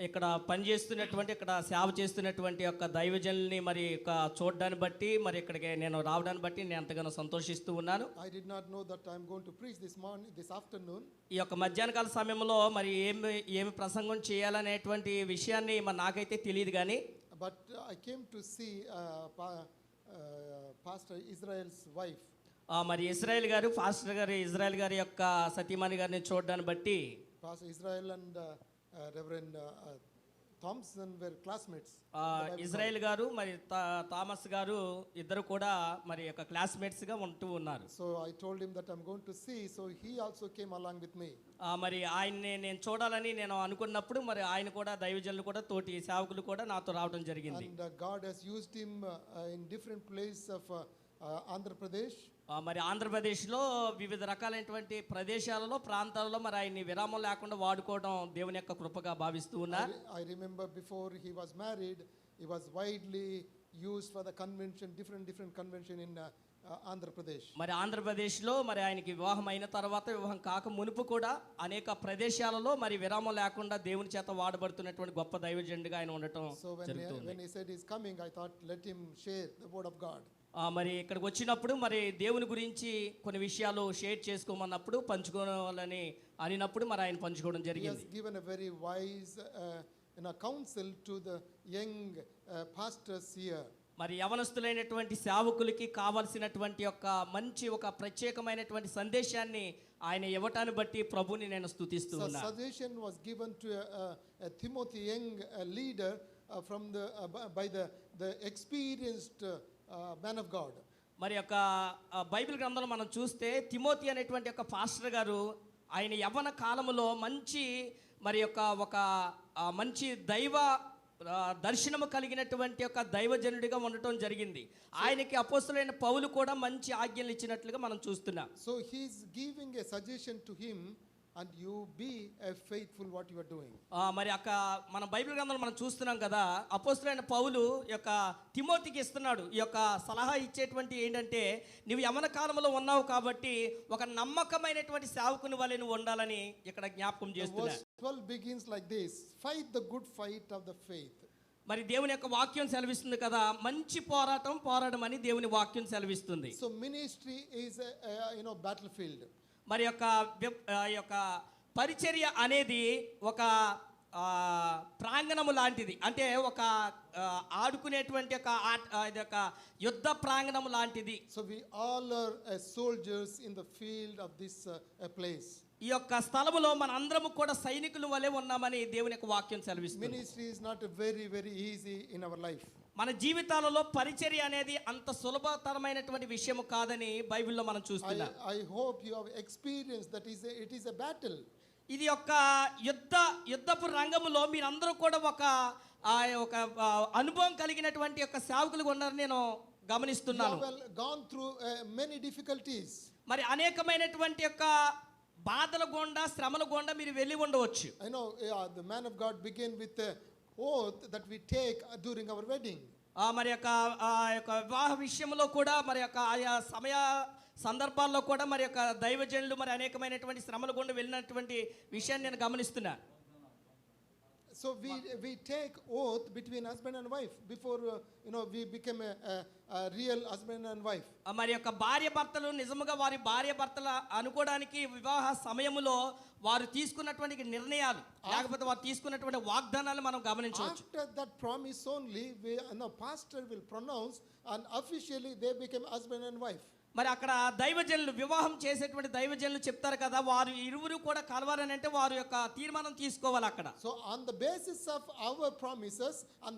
ఇక్కడ పనిచేస్తున్నటువంటి ఇక్కడ సేవ చేస్తున్నటువంటి యొక్క దైవజనుల్ని మరి యొక్క చూడడాన్ని బట్టి మరి ఇక్కడికి నేను రావడాన్ని బట్టి నేను ఎంతగానో సంతోషిస్తూ ఉన్నాను.
I did not know that I'm going to preach this afternoon.
ఈ యొక్క మధ్యాహ్నకాల సమయంలో మరి ఏమి ప్రసంగం చేయాలనేటువంటి విషయాన్ని మరి నాకైతే తెలియదు కానీ
But I came to see Pastor Israel's wife.
మరి ఇజ్రాయెల్ గారి యొక్క సతీమణి గారిని చూడడాన్ని బట్టి
Pastor Israel and Reverend Thompson were classmates.
Israel గారు మరి థామస్ గారు ఇద్దరు కూడా మరి యొక్క క్లాస్మేట్స్గా ఉంటూ ఉన్నారు.
So I told him that I'm going to see, so he also came along with me.
మరి ఆయన్ని నేను చూడాలని నేను అనుకున్నప్పుడు మరి ఆయన కూడా దైవజనులు కూడా తోటి సేవకులు కూడా నాతో రావడం జరిగింది.
And God has used him in different places of Andhra Pradesh.
మరి ఆంధ్రప్రదేశ్లో వివిధ రకాలైనటువంటి ప్రదేశాలలో ప్రాంతాలలో మరి ఆయన్ని విరామం లేకుండా వాడుకోవడం దేవుని యొక్క కృపగా భావిస్తూ ఉన్నారు.
I remember before he was married, he was widely used for the convention, different convention in Andhra Pradesh.
మరి ఆంధ్రప్రదేశ్లో మరి ఆయనకి వివాహం అయిన తర్వాత వివాహం కాక మునుపు కూడా అనేక ప్రదేశాలలో మరి విరామం లేకుండా దేవుని చేత వాడబడుతున్నటువంటి గొప్ప దైవజనుడిగా ఆయన ఉండటం
So
జరుగుతుంది.
when he said he's coming, I thought let him share the word of God.
మరి ఇక్కడికి వచ్చినప్పుడు మరి దేవుని గురించి కొన్ని విషయాలు షేర్ చేసుకోమన్నప్పుడు పంచుకోవాలని అనినప్పుడు మరి ఆయన పంచుకోవడం
He has
జరిగింది.
given a very wise counsel to the young pastors here.
మరి యవనస్తులైనటువంటి సేవకులకి కావాల్సినటువంటి ఒక ప్రత్యేకమైనటువంటి సందేశాన్ని ఆయన ఇవ్వటాన్ని బట్టి ప్రభుని నేను స్తుతిస్తూ
So
ఉన్నాను.
suggestion was given to Timothy, young leader from by the experienced man of God.
మరి యొక్క బైబిల్ గ్రంథంలో మనం చూస్తే తిమోతి అనేటువంటి ఒక పాస్టర్ గారు ఆయన యవ్వన కాలములో ఒక మంచి దైవ దర్శనము కలిగినటువంటి ఒక దైవజనుడిగా ఉండటం జరిగింది. ఆయనకి అపోస్తలుడైన పౌలు కూడా మంచి ఆజ్ఞలు ఇచ్చినట్లుగా మనం చూస్తున్నాం.
So he's giving a suggestion to him, and you be faithful what you are doing.
మరి మన బైబిల్ గ్రంథంలో మనం చూస్తున్నాం కదా, అపోస్తలుడైన పౌలు యొక్క తిమోతికి ఇస్తున్నాడు ఈ యొక్క సలహా ఇచ్చేటువంటి ఏంటంటే నువ్వు యవన కాలంలో ఉన్నావు కాబట్టి ఒక నమ్మకమైనటువంటి సేవకుని వలె నువ్వు ఉండాలని ఇక్కడ జ్ఞాపకం చేస్తున్నాడు.
Verse 12 begins like this: fight the good fight of the faith.
మరి దేవుని యొక్క వాక్యం సెలవిస్తుంది కదా, మంచి పోరాడమని దేవుని వాక్యం సెలవిస్తుంది.
So ministry is a battlefield.
మరి యొక్క పరిచర్య అనేది ఒక ప్రాంగణము లాంటిది, అంటే ఒక ఆడుకునేటువంటి ఒక యుద్ధ ప్రాంగణము లాంటిది.
So we all are soldiers in the field of this place.
ఈ యొక్క స్థలములో మన అందరము కూడా సైనికుల వలె ఉన్నామని దేవుని యొక్క వాక్యం సెలవిస్తుంది.
Ministry is not very easy in our life.
మన జీవితాలలో పరిచర్య అనేది అంత సులభతరమైనటువంటి విషయం కాదని బైబిల్లో మనం చూస్తున్నాం.
I hope you have experienced that it is a battle.
ఇది ఒక యుద్ధపు రంగములో మీరందరూ కూడా ఒక అనుభవం కలిగినటువంటి ఒక సేవకులుగా ఉన్నారని నేను గమనిస్తున్నాను.
You have gone through many difficulties.
మరి అనేకమైనటువంటి యొక్క బాధల గుండా శ్రమల గుండా మీరు వెళ్ళి ఉండవచ్చు.
I know the man of God began with a oath that we take during our wedding.
మరి యొక్క వివాహ విషయంలో కూడా మరి యొక్క ఆయా సందర్భాల్లో కూడా మరి యొక్క దైవజనులు మరి అనేకమైనటువంటి శ్రమల గుండా వెళ్ళినటువంటి విషయాన్ని నేను గమనిస్తున్నా.
So we take oath between husband and wife before we become a real husband and wife.
మరి యొక్క భార్య భర్తలు నిజముగా వారి భార్య భర్తల అనుకోవడానికి వివాహ సమయములో వారు తీసుకున్నటువంటి నిర్ణయాలు లేకపోతే వారు తీసుకున్నటువంటి వాగ్దానాలు మనం గమనించవచ్చు.
After that promise only pastor will pronounce, and officially they become husband and wife.
మరి అక్కడ దైవజనులు వివాహం చేసేటువంటి దైవజనులు చెప్తారు కదా, వారు ఇరువురు కూడా కలవాలని అంటే వారు యొక్క తీర్మానం తీసుకోవాలి అక్కడ.
So on the basis of our promises, and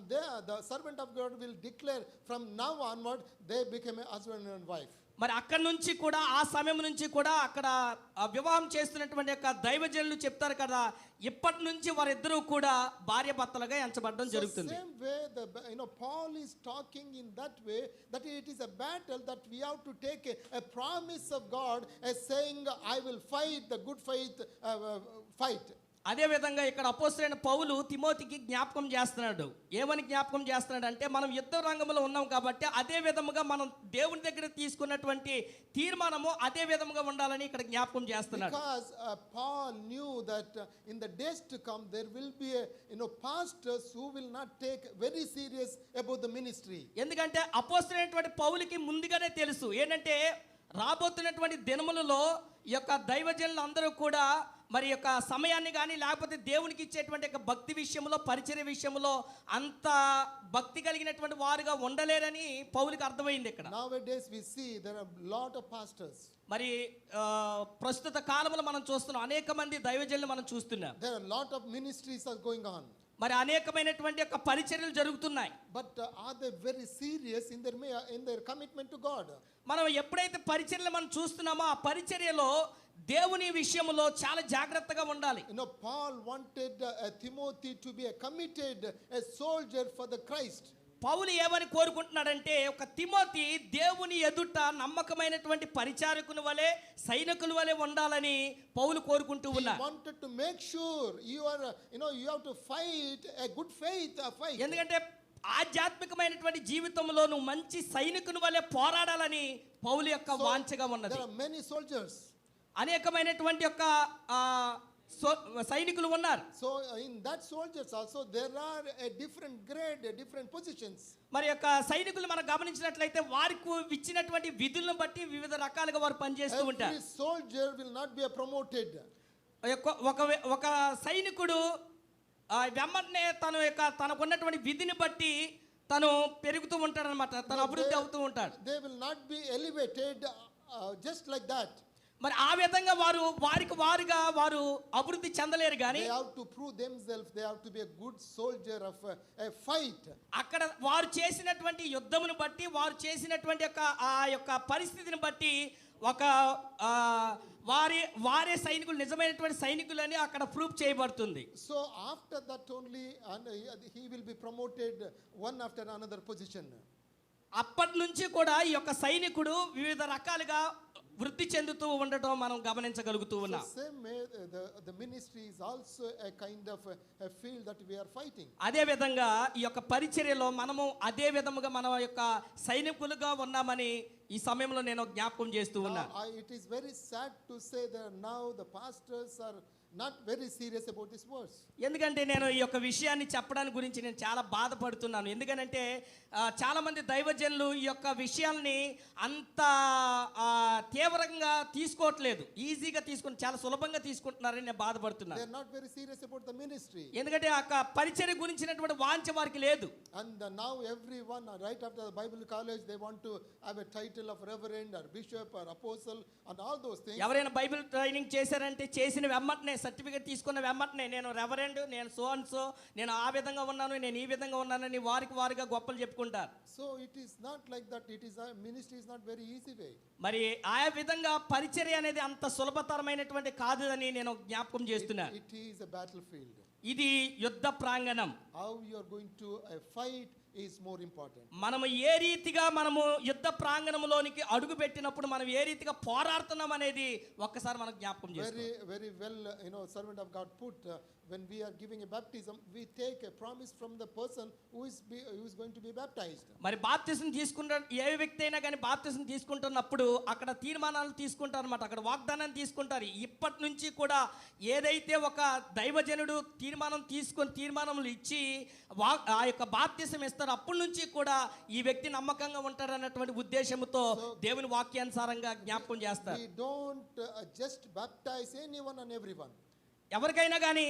the servant of God will declare from now onward they become a husband and wife.
మరి అక్కడ నుంచి కూడా ఆ సమయం నుంచి కూడా అక్కడ వివాహం చేస్తున్నటువంటి యొక్క దైవజనులు చెప్తారు కదా, ఇప్పటి నుంచి వారిద్దరూ కూడా భార్య భర్తలుగా ఎంచబడడం జరుగుతుంది.
Same way Paul is talking in that way, that it is a battle that we have to take a promise of God as saying I will fight the good fight.
అదే విధంగా ఇక్కడ అపోస్తలుడైన పౌలు తిమోతికి జ్ఞాపకం చేస్తున్నాడు. ఏమని జ్ఞాపకం చేస్తున్నాడు అంటే, మనం యుద్ధ రంగంలో ఉన్నాం కాబట్టి అదే విధముగా మనం దేవుని దగ్గర తీసుకున్నటువంటి తీర్మానము అదే విధముగా ఉండాలని ఇక్కడ జ్ఞాపకం చేస్తున్నాడు.
Because Paul knew that in the days to come there will be pastors who will not take very serious about the ministry.
ఎందుకంటే అపోస్తలుడైనటువంటి పౌలుకి ముందుగానే తెలుసు ఏంటంటే రాబోతున్నటువంటి దినములలో ఈ యొక్క దైవజనులు అందరూ కూడా మరి యొక్క సమయాన్ని కానీ లేకపోతే దేవునికి ఇచ్చేటువంటి యొక్క భక్తి విషయంలో పరిచర్య విషయంలో అంత భక్తి కలిగినటువంటి వారుగా ఉండలేరని పౌలుకి అర్థమైంది ఇక్కడ.
Nowadays we see there are lot of pastors.
మరి ప్రస్తుత కాలంలో మనం చూస్తున్నాం అనేక మంది దైవజనులు మనం చూస్తున్నాం.
There are lot of ministries are going on.
మరి అనేకమైనటువంటి యొక్క పరిచర్యలు జరుగుతున్నాయి.
But are they very serious in their commitment to God?
మనం ఎప్పుడైతే పరిచర్యలు మనం చూస్తున్నామో ఆ పరిచర్యలో దేవుని విషయంలో చాలా జాగ్రత్తగా ఉండాలి.
Paul wanted Timothy to be a committed a soldier for the Christ.
పౌలు ఏమని కోరుకుంటున్నాడంటే ఒక తిమోతి దేవుని ఎదుట నమ్మకమైనటువంటి పరిచారకుని వలె సైనికుల వలె ఉండాలని పౌలు కోరుకుంటూ ఉన్నాడు.
He wanted to make sure you have to fight a good faith fight.
ఎందుకంటే ఆధ్యాత్మికమైనటువంటి జీవితంలో నువ్వు మంచి సైనికుని వలె పోరాడాలని పౌలు యొక్క వాంఛగా ఉన్నది.
There are many soldiers.
అనేకమైనటువంటి యొక్క సైనికులు ఉన్నారు.
So in that soldiers also there are a different grade, different positions.
మరి యొక్క సైనికులు మనం గమనించినట్లయితే వారికి ఇచ్చినటువంటి విధులను బట్టి వివిధ రకాలుగా వారు పనిచేస్తూ ఉంటారు.
Every soldier will not be promoted.
ఒక సైనికుడు వెంబటనే తనకున్నటువంటి విధిని బట్టి తను పెరుగుతూ ఉంటాడు అనమాట, తను అభివృద్ధి అవుతూ ఉంటాడు.
They will not be elevated just like that.
మరి ఆ విధంగా వారుగా వారు అభివృద్ధి చెందలేరు కానీ
they have to prove themselves, they have to be a good soldier of a fight.
అక్కడ వారు చేసినటువంటి యుద్ధమును బట్టి వారు చేసినటువంటి ఆ యొక్క పరిస్థితిని బట్టి ఒక వారే సైనికులు నిజమైనటువంటి సైనికులని అక్కడ ప్రూఫ్ చేయబడుతుంది.
So after that only and he will be promoted one after another position.
అప్పటి నుంచి కూడా ఈ యొక్క సైనికుడు వివిధ రకాలుగా వృద్ధి చెందుతూ ఉండటం మనం గమనించగలుగుతూ ఉన్నాం.
Same way the ministry is also a kind of a field that we are fighting.
అదే విధంగా ఈ యొక్క పరిచర్యలో మనము అదే విధముగా మన యొక్క సైనికులుగా ఉన్నామని ఈ సమయంలో నేను జ్ఞాపకం చేస్తూ ఉన్నా.
It is very sad to say that now the pastors are not very serious about this verse.
ఎందుకంటే నేను ఈ యొక్క విషయాన్ని చెప్పడానికి గురించి నేను చాలా బాధపడుతున్నాను. ఎందుకంటే చాలా మంది దైవజనులు ఈ యొక్క విషయాల్ని అంత తీవ్రంగా తీసుకోవట్లేదు, ఈజీగా తీసుకుని చాలా సులభంగా తీసుకుంటున్నారని నేను బాధపడుతున్నాను.
They are not very serious about the ministry.
ఎందుకంటే ఆ పరిచర్య గురించినటువంటి వాంఛ వారికి లేదు.
And now everyone right after the Bible college they want to have a title of reverend or bishop or apostle and all those things.
ఎవరైనా బైబిల్ ట్రైనింగ్ చేశారంటే చేసిన వెంబటనే సర్టిఫికేట్ తీసుకున్న వెంబటనే నేను రెవరెండ్, నేను సో అండ్ సో, నేను ఆ విధంగా ఉన్నాను, నేను ఈ విధంగా ఉన్నానని వారుగా గొప్పలు చెప్పుకుంటారు.
So it is not like that. It is a ministry is not very easy way.
మరి ఆ విధంగా పరిచర్య అనేది అంత సులభతరమైనటువంటి కాదు అని నేను జ్ఞాపకం చేస్తున్నాను.
It is a battlefield.
ఇది యుద్ధ ప్రాంగణం.
How you are going to fight is more important.
మనము ఏ రీతిగా మనము యుద్ధ ప్రాంగణంలోనికి అడుగు పెట్టినప్పుడు మనం ఏ రీతిగా పోరాడుతున్నాం అనేది ఒక్కసారి మనం జ్ఞాపకం చేసుకోవాలి.
Very well, servant of God put when we are giving a baptism, we take a promise from the person who is going to be baptized.
మరి బాప్తిసం తీసుకుంటారు, ఏ వ్యక్తి అయినా కానీ బాప్తిసం తీసుకుంటున్నప్పుడు అక్కడ తీర్మానాలు తీసుకుంటారు అన్నమాట, అక్కడ వాగ్దానాన్ని తీసుకుంటారు. ఇప్పటి నుంచి కూడా ఏదైతే ఒక దైవజనుడు తీర్మానములు ఇచ్చి ఆ యొక్క బాప్తిసం ఇస్తారు, అప్పటి నుంచి కూడా ఈ వ్యక్తి నమ్మకంగా ఉంటారు అన్నటువంటి ఉద్దేశంతో దేవుని వాక్యానుసారంగా జ్ఞాపకం చేస్తారు.
We don't just baptize anyone and everyone.
ఎవరికైనా కానీ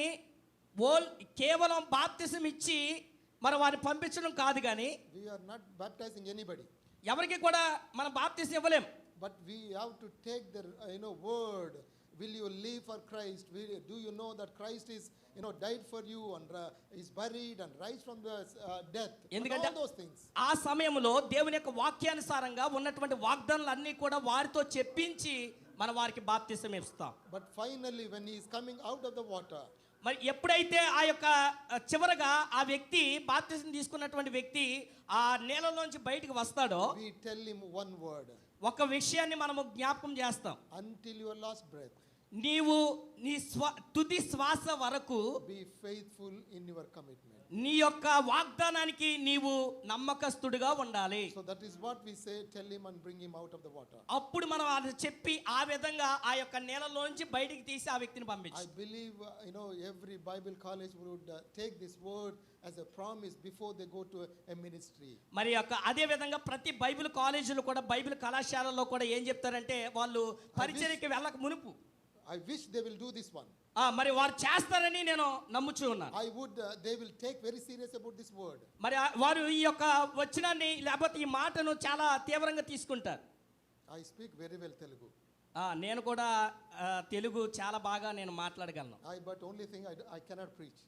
కేవలం బాప్తిసం ఇచ్చి మరి వారిని పంపించడం కాదు, కానీ
We are not baptizing anybody.
ఎవరికి కూడా మనం బాప్తిసం ఇవ్వలేం.
But we have to take the word. Will you live for Christ? Do you know that Christ is died for you and is buried and rise from the death?
ఎందుకంటే
all those things.
ఆ సమయంలో దేవుని యొక్క వాక్యానుసారంగా ఉన్నటువంటి వాగ్దానాలు అన్నీ కూడా వారితో చెప్పించి మనం వారికి బాప్తిసం ఇస్తాం.
But finally when he is coming out of the water,
మరి ఎప్పుడైతే ఆ యొక్క చివరగా ఆ వ్యక్తి బాప్తిసం తీసుకున్నటువంటి వ్యక్తి ఆ నీళ్ళలోంచి బయటికి వస్తాడో
we tell him one word.
ఒక విషయాన్ని మనము జ్ఞాపకం చేస్తాం.
Until your last breath.
నీవు నీ తుది శ్వాస వరకు
be faithful in your commitment.
నీ యొక్క వాగ్దానానికి నీవు నమ్మకస్తుడిగా ఉండాలి.
So that is what we say, tell him and bring him out of the water.
అప్పుడు మనం అది చెప్పి ఆ విధంగా ఆ యొక్క నీళ్ళలోంచి బయటికి తీసి ఆ వ్యక్తిని
I
పంపించు.
believe, every Bible college would take this word as a promise before they go to a ministry.
మరి యొక్క అదే విధంగా ప్రతి బైబిల్ కాలేజీలో కూడా బైబిల్ కళాశాలలో కూడా ఏం చెప్తారంటే వాళ్ళు పరిచర్యకి వెళ్ళక మునుపు
I wish they will do this one.
మరి వారు చేస్తారని నేను నమ్ముచూ ఉన్నాను.
They will take very serious about this word.
మరి వారు ఈ యొక్క వచనాన్ని లేకపోతే ఈ మాటను చాలా తీవ్రంగా తీసుకుంటారు.
I speak very well Telugu.
నేను కూడా తెలుగు చాలా బాగా నేను మాట్లాడగలను.
But only thing I cannot preach.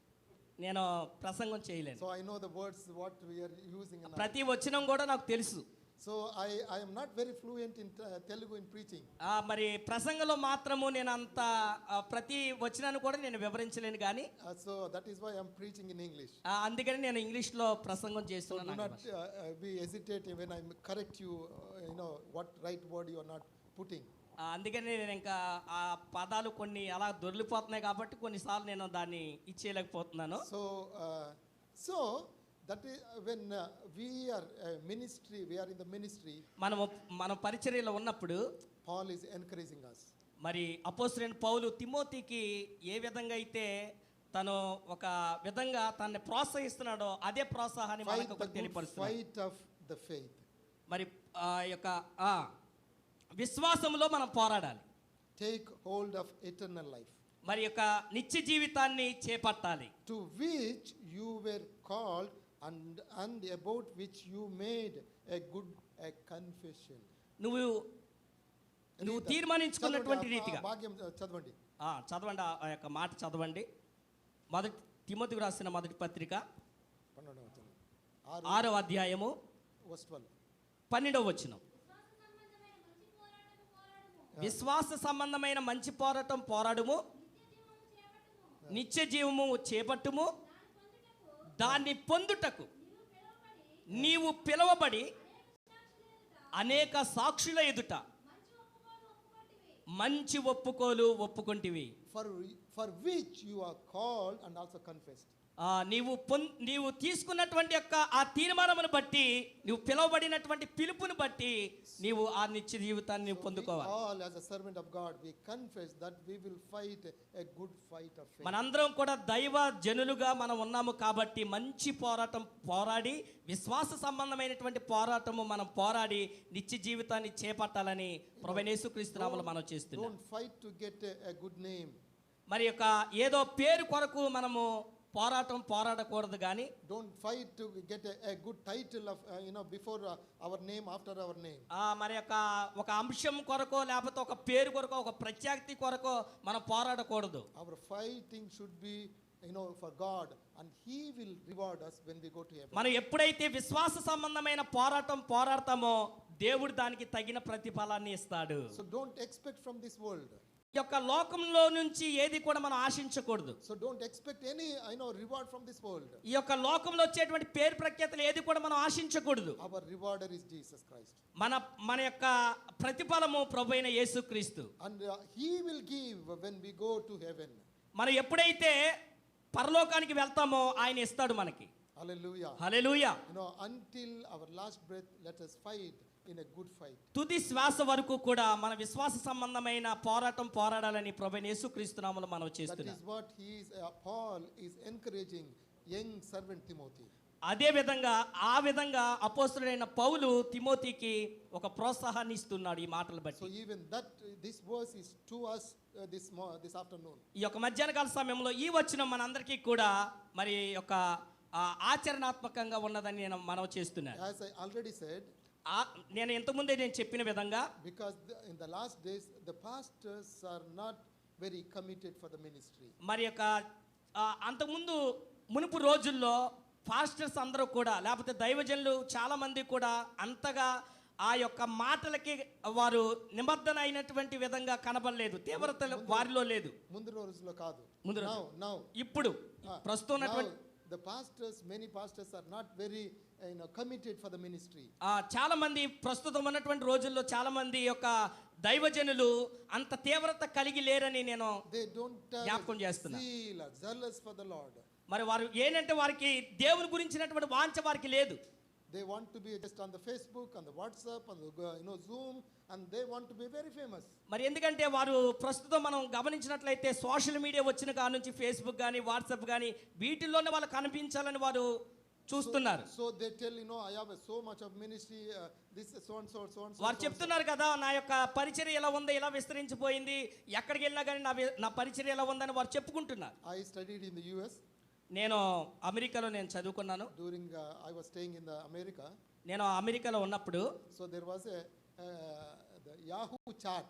నేను ప్రసంగం చేయలేను.
So I know the words what we are using.
ప్రతి వచనం కూడా నాకు తెలుసు.
So I am not very fluent in Telugu in preaching.
మరి ప్రసంగంలో మాత్రము నేను అంత ప్రతి వచనాన్ని కూడా నేను వివరించలేను కానీ
So that is why I am preaching in English.
అందుకని నేను ఇంగ్లీష్ లో ప్రసంగం
So do
చేస్తున్నాను.
not be hesitate when I correct you, what right word you are not putting.
అందుకని నేను ఇంకా ఆ పదాలు కొన్ని అలా దొరికిపోతున్నాయి కాబట్టి కొన్నిసార్లు నేను దాన్ని ఇచ్చేయలేకపోతున్నాను.
So that is when we are ministry, we are in the ministry.
మన పరిచర్యలో ఉన్నప్పుడు
Paul is encouraging us.
మరి అపోస్తలుడైన పౌలు తిమోతికి ఏ విధంగా అయితే తను ఒక విధంగా తనని ప్రోత్సహిస్తున్నాడో అదే ప్రోత్సాహాన్ని మనకు
Fight the good
తెలియపరుస్తున్నాడు.
fight of the faith.
మరి ఆ యొక్క విశ్వాసంలో మనం పోరాడాలి.
Take hold of eternal life,
మరి యొక్క నిత్య జీవితాన్ని చేపట్టాలి.
to which you were called and about which you made a good confession.
నువ్వు తీర్మానించుకున్నటువంటి రీతిగా
భాగ్యం చదవండి.
చదవండి ఆ యొక్క మాట చదవండి. మొదటి తిమోతికి రాసిన మొదటి పత్రిక 6వ అధ్యాయము 12వ వచనం. విశ్వాస సంబంధమైన మంచి పోరాటం పోరాడుము, నిత్య జీవము చేపట్టుము, దాన్ని పొందుటకు నీవు పిలువబడి అనేక సాక్షుల ఎదుట మంచి ఒప్పుకోలు ఒప్పుకొంటివి.
For which you are called and also confessed.
నీవు తీసుకున్నటువంటి యొక్క ఆ తీర్మానమును బట్టి, నువ్వు పిలువబడినటువంటి పిలుపుని బట్టి నీవు ఆ నిత్య జీవితాన్ని పొందుకోవాలి.
All as a servant of God we confess that we will fight a good fight of faith.
మనందరం కూడా దైవ జనులుగా మనం ఉన్నాము కాబట్టి మంచి పోరాటం పోరాడి విశ్వాస సంబంధమైనటువంటి పోరాటము మనం పోరాడి నిత్య జీవితాన్ని చేపట్టాలని ప్రభువైన యేసుక్రీస్తు నామములో మనం చేస్తున్నాం.
Don't fight to get a good name.
మరి యొక్క ఏదో పేరు కొరకు మనము పోరాడకూడదు కానీ
don't fight to get a good title of before our name, after our name.
మరి ఒక అంశం కొరకో లేకపోతే ఒక పేరు కొరకో ఒక ప్రత్యేకత కొరకో మనం పోరాడకూడదు.
Our fighting should be for God, and he will reward us when we go to heaven.
మనం ఎప్పుడైతే విశ్వాస సంబంధమైన పోరాటం పోరాడతామో దేవుడు దానికి తగిన ప్రతిఫలాన్ని ఇస్తాడు.
So don't expect from this world.
ఈ యొక్క లోకంలో నుంచి ఏది కూడా మనం ఆశించకూడదు.
So don't expect any reward from this world.
ఈ యొక్క లోకంలో వచ్చేటువంటి పేరు ప్రఖ్యాతులు ఏది కూడా మనం ఆశించకూడదు.
Our rewarder is Jesus Christ.
మన యొక్క ప్రతిఫలము ప్రభువైన యేసుక్రీస్తు.
And he will give when we go to heaven.
మనం ఎప్పుడైతే పరలోకానికి వెళ్తామో ఆయన ఇస్తాడు మనకి.
Hallelujah.
Hallelujah.
Until our last breath, let us fight in a good fight.
తుది శ్వాస వరకు కూడా మన విశ్వాస సంబంధమైన పోరాటం పోరాడాలని ప్రభువైన యేసుక్రీస్తు నామములో మనం చేస్తున్నాం.
That is what Paul is encouraging young servant Timothy.
అదే విధంగా ఆ విధంగా అపోస్తలుడైన పౌలు తిమోతికి ఒక ప్రోత్సాహాన్ని ఇస్తున్నాడు ఈ మాటలు బట్టి.
So even this verse is to us this afternoon.
ఈ యొక్క మధ్యాహ్న కాల సమయంలో ఈ వచనం మనందరికీ కూడా మరి ఒక ఆచరణాత్మకంగా ఉన్నదని నేను మనవి చేస్తున్నాను.
As I already said,
నేను ఇంతకుముందే నేను చెప్పిన విధంగా
because in the last days the pastors are not very committed for the ministry.
మరి యొక్క అంతకుముందు మునుపు రోజుల్లో పాస్టర్స్ అందరూ కూడా లేకపోతే దైవజనులు చాలా మంది కూడా అంతగా ఆ యొక్క మాటలకి వారు నిబద్ధన అయినటువంటి విధంగా కనబడలేదు. తీవ్రత వారిలో లేదు.
ముందు రోజుల్లో కాదు.
now ఇప్పుడు ప్రస్తుతం
the pastors, many pastors are not very committed for the ministry.
చాలా మంది ప్రస్తుతం ఉన్నటువంటి రోజుల్లో చాలా మంది యొక్క దైవజనులు అంత తీవ్రత కలిగి లేరని నేను
They don't
జ్ఞాపకం
have
చేస్తున్నా.
zeal or zealous for the Lord.
మరి వారు ఏంటంటే వారికి దేవుని గురించినటువంటి వాంఛ వారికి లేదు.
They want to be just on the Facebook, on the WhatsApp, on the Zoom, and they want to be very famous.
మరి ఎందుకంటే వారు ప్రస్తుతం మనం గమనించినట్లయితే సోషల్ మీడియా వచ్చిన కాడ నుంచి ఫేస్బుక్ కానీ వాట్సాప్ కానీ వీటిల్లోనే వాళ్ళు కనిపించాలని వారు చూస్తున్నారు.
So they tell, I have so much of ministry, this so and so, so and so.
వారు చెప్తున్నారు కదా, నా యొక్క పరిచర్య ఎలా ఉంది, ఇలా విస్తరించిపోయింది, ఎక్కడికి వెళ్ళినా కానీ నా పరిచర్య ఎలా ఉందని వారు చెప్పుకుంటున్నారు.
I studied in the US.
నేను అమెరికాలో చదువుకున్నాను.
During I was staying in the America.
నేను అమెరికాలో ఉన్నప్పుడు
So there was the Yahoo chat.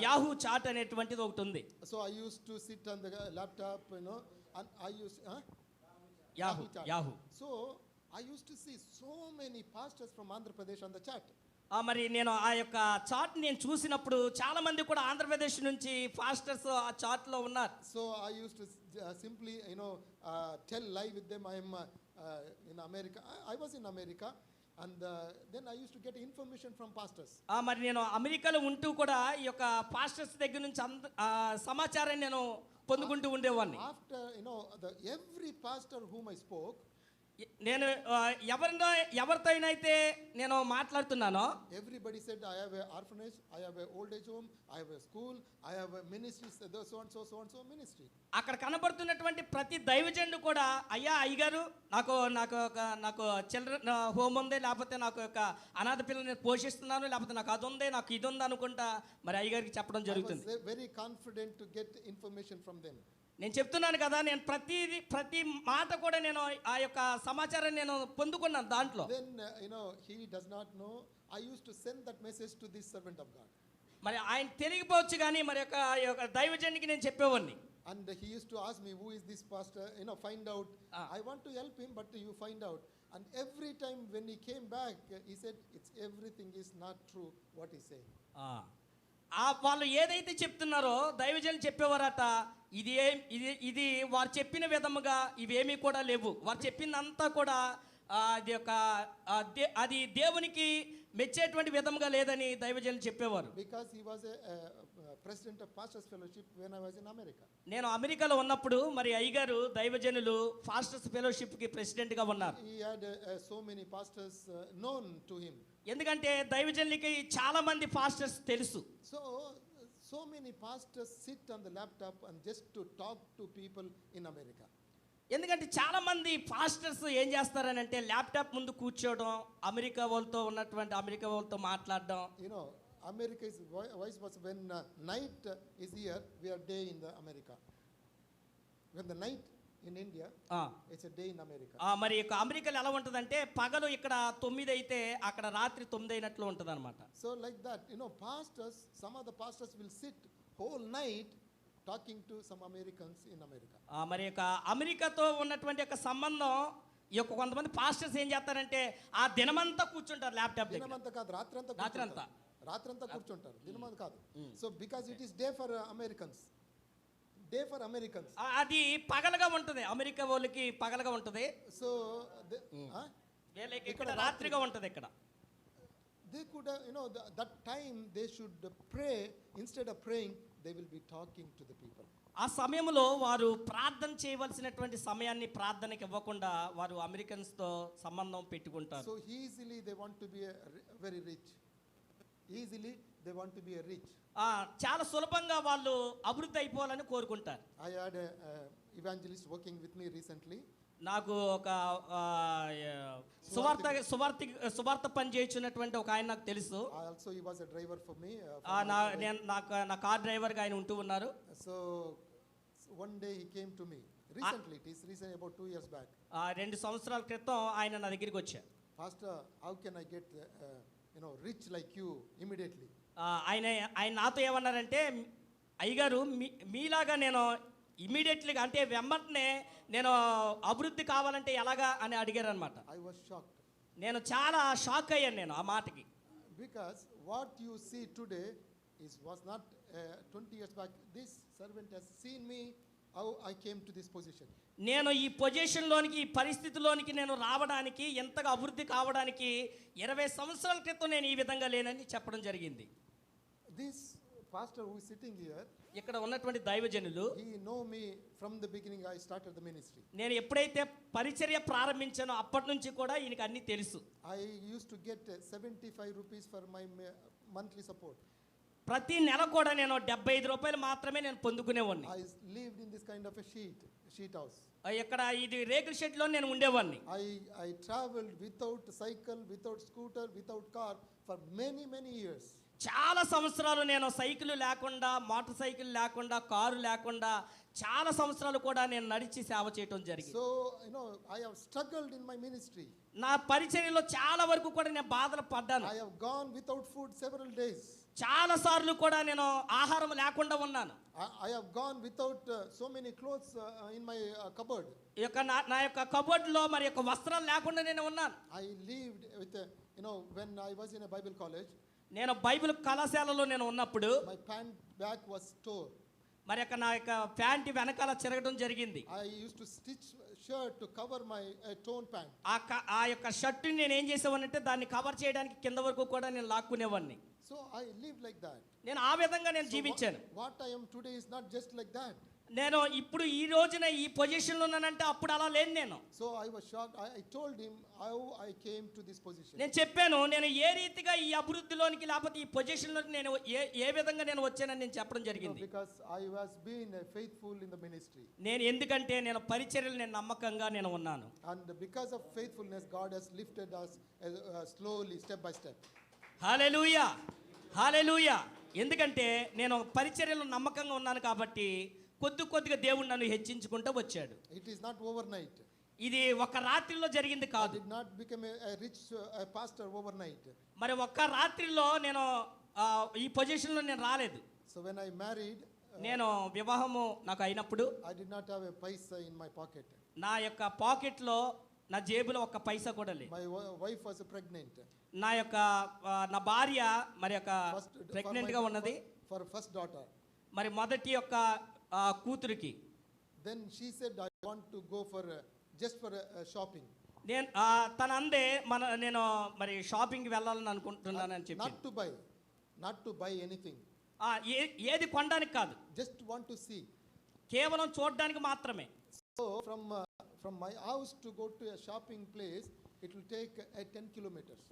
Yahoo chat అనేటువంటిది ఒకటి ఉంది.
So I used to sit on the laptop, and I used
Yahoo.
So I used to see so many pastors from Andhra Pradesh on the chat.
మరి నేను ఆ యొక్క చాట్ నేను చూసినప్పుడు చాలా మంది కూడా ఆంధ్రప్రదేశ్ నుంచి పాస్టర్స్ ఆ చాట్ లో ఉన్నారు.
So I used to simply tell lie with them. I am in America. I was in America, and then I used to get information from pastors.
మరి నేను అమెరికాలో ఉంటూ కూడా ఈ యొక్క పాస్టర్స్ దగ్గర నుంచి సమాచారాన్ని నేను పొందుకుంటూ ఉండేవాడిని.
After every pastor whom I spoke,
నేను ఎవరితో అయితే నేను మాట్లాడుతున్నానో
everybody said, I have an orphanage, I have an old age home, I have a school, I have a ministry, so and so ministry.
అక్కడ కనబడుతున్నటువంటి ప్రతి దైవజనుడు కూడా, అయ్యగారు నాకు చిల్డ్రన్ హోమ్ ఉంది, లేకపోతే నాకు ఒక అనాథ పిల్లల్ని పోషిస్తున్నాను, లేకపోతే నాకు అది ఉంది, నాకు ఇది ఉంది అనుకుంటా మరి అయ్యగారికి చెప్పడం
I
జరుగుతుంది.
was very confident to get information from them.
నేను చెప్తున్నాను కదా, నేను ప్రతి మాట కూడా నేను ఆ యొక్క సమాచారాన్ని నేను పొందుకున్నాను దాంట్లో.
Then he does not know. I used to send that message to this servant of God.
మరి ఆయన తెలియకపోవచ్చు కానీ మరి యొక్క దైవజనుడికి నేను చెప్పేవాడిని.
And he used to ask me, who is this pastor? Find out. I want to help him, but you find out. And every time when he came back, he said, everything is not true what he said.
వాళ్ళు ఏదైతే చెప్తున్నారో దైవజనులు చెప్పేవారట, ఇది వారు చెప్పిన విధముగా ఇవేమీ కూడా లేవు, వారు చెప్పిందంతా కూడా అది దేవునికి మెచ్చేటువంటి విధముగా లేదని దైవజనులు చెప్పేవారు.
Because he was a president of pastors fellowship when I was in America.
నేను అమెరికాలో ఉన్నప్పుడు మరి అయ్యగారు దైవజనులు పాస్టర్స్ ఫెలోషిప్ కి ప్రెసిడెంట్ గా ఉన్నారు.
He had so many pastors known to him.
ఎందుకంటే దైవజనులకి చాలా మంది పాస్టర్స్ తెలుసు.
So many pastors sit on the laptop and just to talk to people in America.
ఎందుకంటే చాలా మంది పాస్టర్స్ ఏం చేస్తారని అంటే ల్యాప్టాప్ ముందు కూర్చోవడం, అమెరికా వాళ్ళతో మాట్లాడడం.
America is vice versa. When night is here, we are day in the America. When the night in India, it's a day in America.
మరి అమెరికాలో ఎలా ఉంటుందంటే పగలు ఇక్కడ 9 అయితే అక్కడ రాత్రి 9 అయినట్లు ఉంటుంది అనమాట.
So like that, pastors, some of the pastors will sit whole night talking to some Americans in America.
మరి అమెరికాతో ఉన్నటువంటి ఒక సంబంధం ఈ యొక్క కొంతమంది పాస్టర్స్ ఏం చేస్తారంటే ఆ దినమంతా కూర్చుంటారు ల్యాప్టాప్ దగ్గర.
దినమంతా కాదు, రాత్రంతా కూర్చుంటారు, దినమంతా కాదు. So because it is day for Americans.
అది పగలగా ఉంటుంది, అమెరికా వాళ్ళకి పగలగా ఉంటుంది.
సో
ఇక్కడ రాత్రిగా ఉంటుంది. ఇక్కడ
they could that time they should pray. Instead of praying, they will be talking to the people.
ఆ సమయంలో వారు ప్రార్థన చేయవలసినటువంటి సమయాన్ని ప్రార్థనకి ఇవ్వకుండా వారు అమెరికన్స్ తో సంబంధం పెట్టుకుంటారు.
So easily they want to be very rich.
చాలా సులభంగా వాళ్ళు అభివృద్ధి అయిపోవాలని కోరుకుంటారు.
I had a evangelist working with me recently.
నాకు ఒక సువార్త పని చేయించినటువంటి ఒక ఆయన నాకు తెలుసు.
Also he was a driver for me.
నా కార్ డ్రైవర్ గా ఆయన ఉంటూ ఉన్నారు.
So one day he came to me recently. It is recent, about 2 years back.
2 సంవత్సరాల క్రితం ఆయన నా దగ్గరికి వచ్చారు.
Pastor, how can I get rich like you immediately?
ఆయన నాతో ఏమన్నారంటే, అయ్యగారు మీలాగా నేను ఇమీడియట్లీగా అంటే వెంబటనే నేను అభివృద్ధి కావాలంటే ఎలాగా అని అడిగారు అనమాట.
I was shocked.
నేను చాలా షాక్ అయ్యాను నేను ఆ మాటకి.
Because what you see today was not 20 years back. This servant has seen me how I came to this position.
నేను ఈ పొజిషన్లోనికి, ఈ పరిస్థితిలోనికి నేను రావడానికి, ఎంతగా అభివృద్ధి కావడానికి 20 సంవత్సరాల క్రితం నేను ఈ విధంగా లేనని చెప్పడం జరిగింది.
this pastor who is sitting here,
ఇక్కడ ఉన్నటువంటి దైవజనులు
he know me from the beginning. I started the ministry.
నేను ఎప్పుడైతే పరిచర్య ప్రారంభించానో అప్పటి నుంచి కూడా ఈయనకి అన్నీ తెలుసు.
I used to get 75 rupees for my monthly support.
ప్రతి నెల కూడా నేను 75 రూపాయలు మాత్రమే నేను పొందుకునేవాడిని.
I lived in this kind of a sheet house.
ఇక్కడ ఇది రేకుల షెడ్లో నేను ఉండేవాడిని.
I traveled without cycle, without scooter, without car for many years.
చాలా సంవత్సరాలు నేను సైకిల్ లేకుండా, మోటార్ సైకిల్ లేకుండా, కారు లేకుండా చాలా సంవత్సరాలు కూడా నేను నడిచి సేవ చేయటం జరిగింది.
So, I have struggled in my ministry.
నా పరిచర్యలో చాలా వరకు కూడా నేను బాధలు పడ్డాను.
I have gone without food several days.
చాలా సార్లు కూడా నేను ఆహారం లేకుండా ఉన్నాను.
I have gone without so many clothes in my cupboard.
ఈ యొక్క నా యొక్క కబోర్డ్లో మరి యొక్క వస్త్రాలు లేకుండా నేను ఉన్నాను.
I lived with, when I was in a Bible college,
నేను బైబిల్ కళాశాలలో నేను ఉన్నప్పుడు
my pant back was torn.
మరి యొక్క నా యొక్క ప్యాంట్ వెనకాల చిరగడం జరిగింది.
I used to stitch shirt to cover my torn pant.
ఆ యొక్క షర్ట్ నేను ఏం చేసేవాడినంటే దాన్ని కవర్ చేయడానికి కింద వరకు కూడా నేను లాక్కునేవాడిని.
So I lived like that.
నేను ఆ విధంగా నేను జీవించాను.
What I am today is not just like that.
నేను ఇప్పుడు ఈ రోజున ఈ పొజిషన్లో ఉన్నానంటే అప్పుడు అలా లేను నేను.
So I was shocked. I told him how I came to this position.
నేను చెప్పాను నేను ఏ రీతిగా ఈ అభివృద్ధిలోనికి లేకపోతే ఈ పొజిషన్లోకి నేను ఏ విధంగా నేను వచ్చానని నేను చెప్పడం జరిగింది.
Because I was being faithful in the ministry.
నేను ఎందుకంటే నేను పరిచర్యలు నేను నమ్మకంగా నేను ఉన్నాను.
And because of faithfulness, God has lifted us slowly, step by step.
హల్లెలూయా, హల్లెలూయా. ఎందుకంటే నేను పరిచర్యలో నమ్మకంగా ఉన్నాను కాబట్టి కొద్దిగా దేవుడు నన్ను హెచ్చించుకుంటూ వచ్చాడు.
It is not overnight.
ఇది ఒక రాత్రిలో జరిగింది
I
కాదు.
did not become a rich pastor overnight.
మరి ఒక్క రాత్రిలో నేను ఈ పొజిషన్లో నేను రాలేదు.
So when I married,
నేను వివాహము నాకు అయినప్పుడు
I did not have a paisa in my pocket.
నా యొక్క పాకెట్లో నా జేబులో ఒక్క పైసా కూడా లేదు.
My wife was pregnant.
నా యొక్క నా భార్య మరి యొక్క
For
ప్రెగ్నెంట్గా ఉన్నది.
For first daughter.
మరి మొదటి యొక్క కూతురికి.
Then she said, I want to go for just for shopping.
నేను తన అందే నేను మరి షాపింగ్కి వెళ్ళాలని అనుకుంటున్నానని చెప్పి.
Not to buy anything.
ఏది కొనడానికి కాదు,
Just want to see.
కేవలం చూడడానికి మాత్రమే.
So from my house to go to a shopping place, it will take 10 kilometers.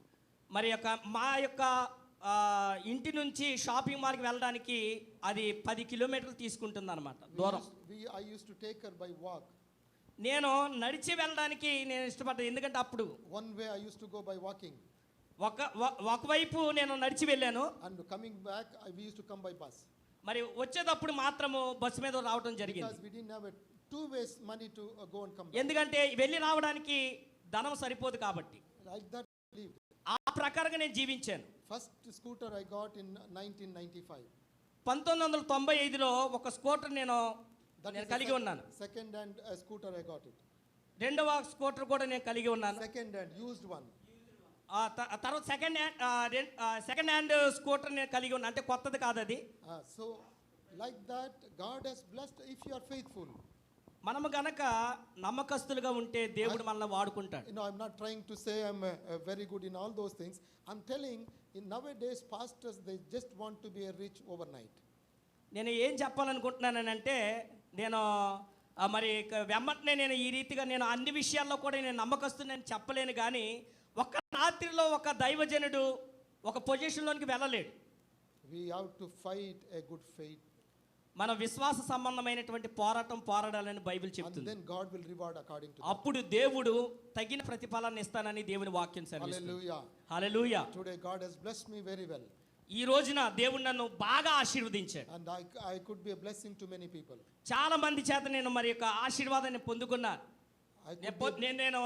మరి మా యొక్క ఇంటి నుంచి షాపింగ్ మాల్కి వెళ్ళడానికి అది 10 కిలోమీటర్లు తీసుకుంటుంది అనమాట దూరం.
I used to take her by walk.
నేను నడిచి వెళ్ళడానికి నేను ఇష్టపడ్డాను. ఎందుకంటే అప్పుడు
One way I used to go by walking.
ఒకవైపు నేను నడిచి వెళ్ళాను.
And coming back, we used to come by bus.
మరి వచ్చేటప్పుడు మాత్రము బస్సు మీద రావడం జరిగింది.
Because we didn't have a two ways money to go and come back.
ఎందుకంటే వెళ్ళి రావడానికి ధనం సరిపోదు కాబట్టి.
Like that I lived.
ఆ ప్రకారంగా నేను జీవించాను.
First scooter I got in 1995.
1995లో ఒక స్కూటర్ నేను కలిగి ఉన్నాను.
Second hand scooter I got it.
రెండవ స్కూటర్ కూడా నేను కలిగి ఉన్నాను.
Second hand used one.
తర్వాత సెకండ్ హ్యాండ్ స్కూటర్ నేను కలిగి ఉన్నాను. అంటే కొత్తది కాదు అది.
So like that God has blessed if you are faithful.
మనము గనక నమ్మకస్తులుగా ఉంటే దేవుడు మనల్ని వాడుకుంటాడు.
I'm not trying to say I'm very good in all those things. I'm telling in nowadays pastors they just want to be a rich overnight.
నేను ఏం చెప్పాలనుకుంటున్నానంటే నేను మరి వెంబటనే నేను ఈ రీతిగా నేను అన్ని విషయాల్లో కూడా నేను నమ్మకస్తుని చెప్పలేను. కానీ ఒక రాత్రిలో ఒక దైవజనుడు ఒక పొజిషన్లోనికి వెళ్ళలేడు.
We have to fight a good fight.
మన విశ్వాస సంబంధమైనటువంటి పోరాడాలని బైబిల్ చెప్తుంది.
And then God will reward according to that.
అప్పుడు దేవుడు తగిన ప్రతిఫలాన్ని ఇస్తానని దేవుని వాక్యం సెలవిస్తుంది.
Hallelujah.
Hallelujah.
Today God has blessed me very well.
ఈ రోజున దేవుడు నన్ను బాగా ఆశీర్వదించాడు.
And I could be a blessing to many people.
చాలా మంది చేత నేను మరి యొక్క ఆశీర్వాదాన్ని పొందుకున్నాను. నేను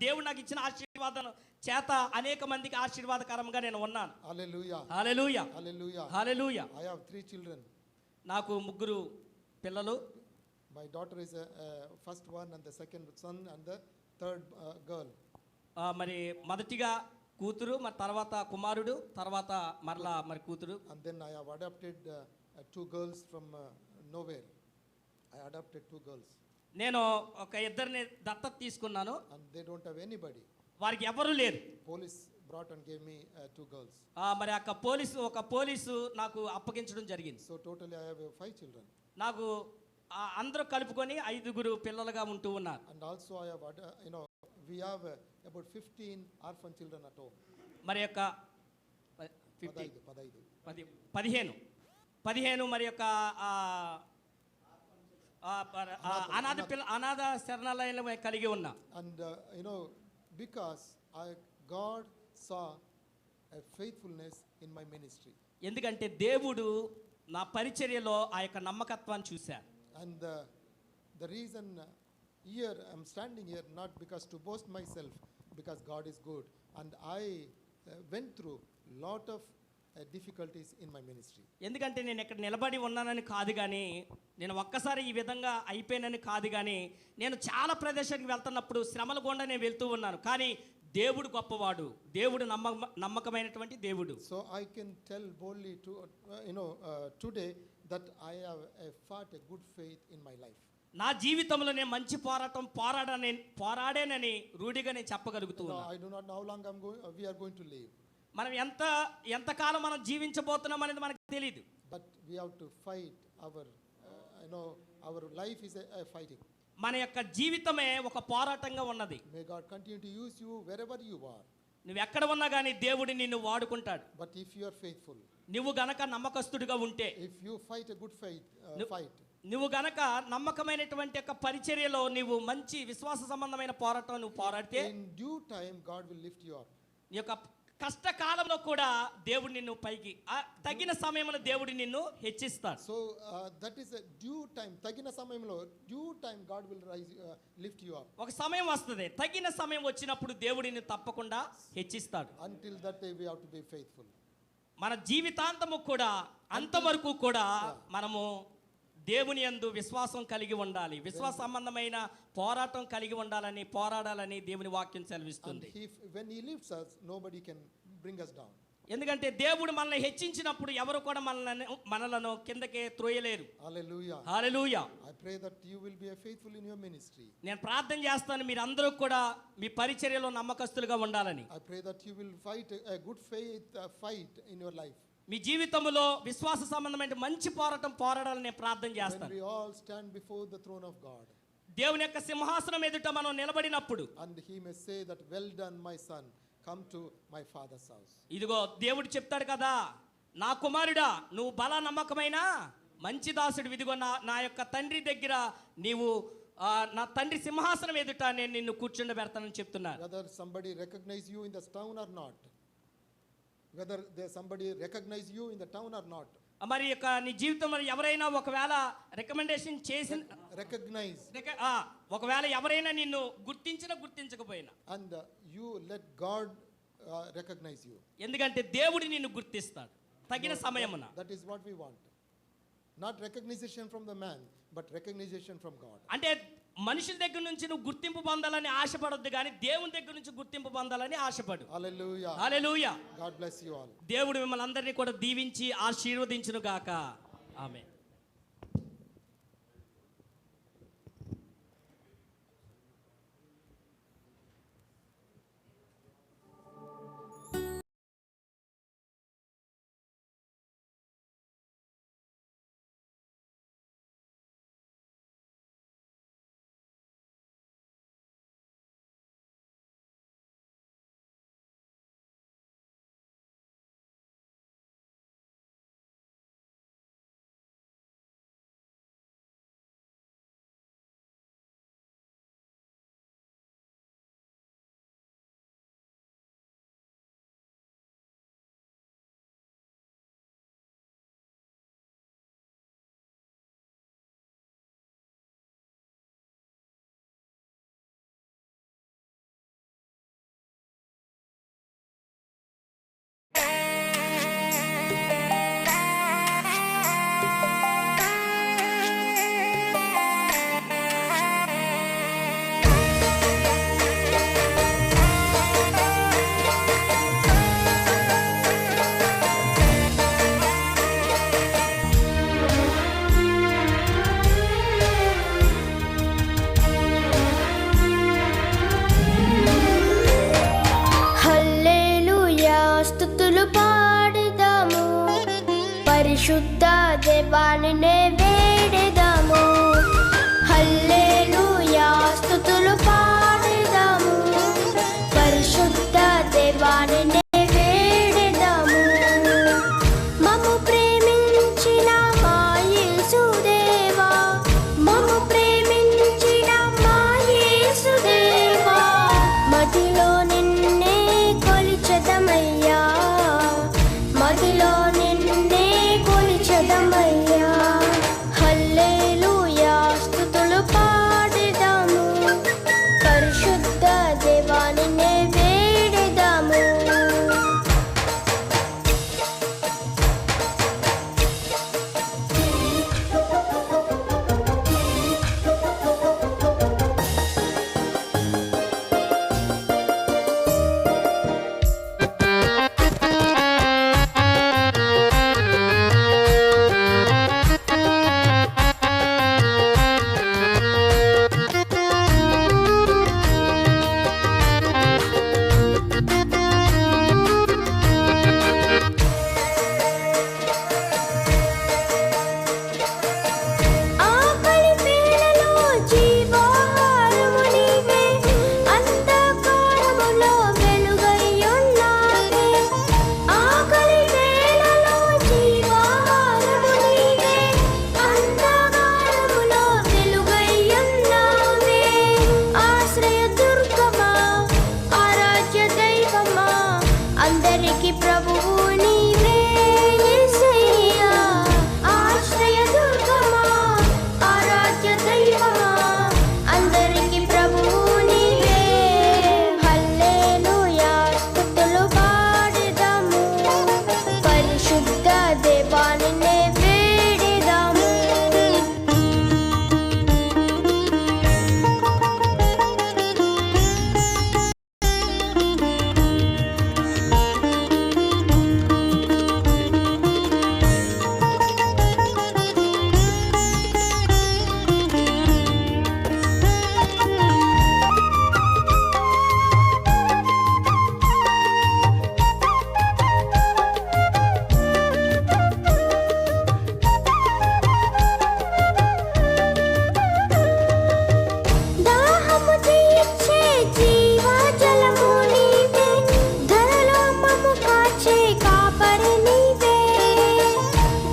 దేవుడు నాకు ఇచ్చిన ఆశీర్వాదం చేత అనేక మందికి ఆశీర్వాదకరంగా నేను ఉన్నాను.
Hallelujah.
Hallelujah.
Hallelujah.
Hallelujah.
I have 3 children.
నాకు 3 పిల్లలు.
My daughter is a first one and the second son and the third girl.
మరి మొదటిగా కూతురు, మరి తర్వాత కుమారుడు, తర్వాత మరలా మరి కూతురు.
And then I have adopted 2 girls from nowhere. I adopted 2 girls.
నేను ఒక ఇద్దరిని దత్తత తీసుకున్నాను.
And they don't have anybody.
వారికి ఎవరు లేరు.
Police brought and gave me two girls.
మరి ఒక పోలీసు నాకు అప్పగించడం జరిగింది.
So totally I have 5 children.
నాకు అందరూ కలుపుకొని 5 పిల్లలుగా ఉంటూ ఉన్నారు.
And also I have, we have about 15 orphan children at home.
మరి యొక్క
15.
15 మరి యొక్క అనాథ శరణాలయాలు కలిగి ఉన్నా.
And because God saw a faithfulness in my ministry.
ఎందుకంటే దేవుడు నా పరిచర్యలో ఆ యొక్క నమ్మకత్వాన్ని చూశారు.
And the reason here I'm standing here not because to boast myself, because God is good, and I went through lot of difficulties in my ministry.
ఎందుకంటే నేను ఇక్కడ నిలబడి ఉన్నానని కాదు కానీ, నేను ఒక్కసారి ఈ విధంగా అయిపోయానని కాదు కానీ, నేను చాలా ప్రదేశానికి వెళ్తున్నప్పుడు శ్రమల గుండా నేను వెళ్తూ ఉన్నాను. కానీ దేవుడు గొప్పవాడు, దేవుడు నమ్మకమైనటువంటి దేవుడు.
So I can tell boldly to today that I have fought a good faith in my life.
నా జీవితంలో నేను మంచి పోరాడానని రూఢిగా నేను చెప్పగలుగుతూ ఉన్నాను.
I do not know how long we are going to live.
మనం ఎంతకాలం మనం జీవించబోతున్నాం అనేది మనకు తెలియదు.
But we have to fight our life is a fighting.
మన యొక్క జీవితమే ఒక పోరాటంగా ఉన్నది.
May God continue to use you wherever you are.
నువ్వు ఎక్కడ ఉన్నా కానీ దేవుడు నిన్ను వాడుకుంటాడు.
But if you are faithful,
నువ్వు గనక నమ్మకస్తుడిగా ఉంటే,
if you fight a good fight,
నువ్వు గనక నమ్మకమైనటువంటి యొక్క పరిచర్యలో నువ్వు మంచి విశ్వాస సంబంధమైన పోరాటం నువ్వు పోరాడితే,
in due time God will lift you up.
నీ యొక్క కష్టకాలంలో కూడా దేవుడు నిన్ను పైకి, తగిన సమయంలో దేవుడు నిన్ను హెచ్చిస్తాడు.
So that is a due time. తగిన సమయంలో due time God will lift you up.
ఒక సమయం వస్తుంది, తగిన సమయం వచ్చినప్పుడు దేవుడు నిన్ను తప్పకుండా హెచ్చిస్తాడు.
Until that day we have to be faithful.
మన జీవితాంతము కూడా అంతవరకు కూడా మనము దేవుని యందు విశ్వాసం కలిగి ఉండాలి, విశ్వాస సంబంధమైన పోరాటం కలిగి పోరాడాలని దేవుని వాక్యం సెలవిస్తుంది.
When he lifts us, nobody can bring us down.
ఎందుకంటే దేవుడు మనల్ని హెచ్చించినప్పుడు ఎవరు కూడా మనలను కిందకే త్రోయలేరు.
Hallelujah.
Hallelujah.
I pray that you will be faithful in your ministry.
నేను ప్రార్థన చేస్తాను మీరందరూ కూడా మీ పరిచర్యలో నమ్మకస్తులుగా ఉండాలని.
I pray that you will fight a good faith fight in your life.
మీ జీవితంలో విశ్వాస సంబంధమైన మంచి పోరాటం పోరాడాలని నేను ప్రార్థన చేస్తాను.
When we all stand before the throne of God,
దేవుని యొక్క సింహాసనం ఎదుట మనం నిలబడినప్పుడు,
and he may say that well done my son, come to my father's house.
ఇదిగో దేవుడు చెప్తాడు కదా, నా కుమారుడా నువ్వు బల నమ్మకమైన మంచి దాసుడు, ఇదిగో నా యొక్క తండ్రి దగ్గర నీవు నా తండ్రి సింహాసనం ఎదుట నేను నిన్ను కూర్చుండబెడతానని చెప్తున్నారు.
Whether somebody recognize you in the town or not, whether somebody recognize you in the town or not,
మరి యొక్క నీ జీవితంలో ఎవరైనా ఒకవేళ రికమెండేషన్ చేసి
recognize,
ఒకవేళ ఎవరైనా నిన్ను గుర్తించకపోయినా,
and you let God recognize you.
ఎందుకంటే దేవుడు నిన్ను గుర్తిస్తాడు తగిన సమయమున.
That is what we want. Not recognition from the man, but recognition from God.
అంటే మనుషుల దగ్గర నుంచి నువ్వు గుర్తింపు పొందాలని ఆశపడొద్దు, కానీ దేవుని దగ్గర నుంచి గుర్తింపు పొందాలని ఆశపడు.
Hallelujah.
Hallelujah.
God bless you all.
దేవుడు మిమ్మల్ని అందరినీ కూడా దీవించి ఆశీర్వదించును గాక. ఆమేన్.
పరిశుద్ధ దేవానినే వేడెదాము, హల్లెలూయా స్తుతులు పాడెదాము. పరిశుద్ధ దేవానినే వేడెదాము. మమ్ము ప్రేమించిన మా యేసుదేవా, మమ్ము ప్రేమించిన మా యేసుదేవా, మదిలో నిన్నే కొలిచెదమయ్యా, మదిలో నిన్నే కొలిచెదమయ్యా. హల్లెలూయా స్తుతులు పాడెదాము, పరిశుద్ధ దేవానినే వేడెదాము. ఆకలి వేళలో జీవాహారము నీవే, అంధకారములో వెలుగయ్యున్నావే. ఆకలి వేళలో జీవాహారము నీవే, అంధకారములో వెలుగయ్యున్నావే. ఆశ్రయ దుర్గమా, ఆరాధ్య దైవమా, అందరికి ప్రభువు నీవే యేసయ్యా. ఆశ్రయ దుర్గమా, ఆరాధ్య దైవమా, అందరికి ప్రభువు నీవే. హల్లెలూయా స్తుతులు పాడెదాము, పరిశుద్ధ దేవానినే వేడెదాము. దాహము తీర్చే జీవజలము నీవే, ధరలో మమ్ము కాచే కాపరి నీవే.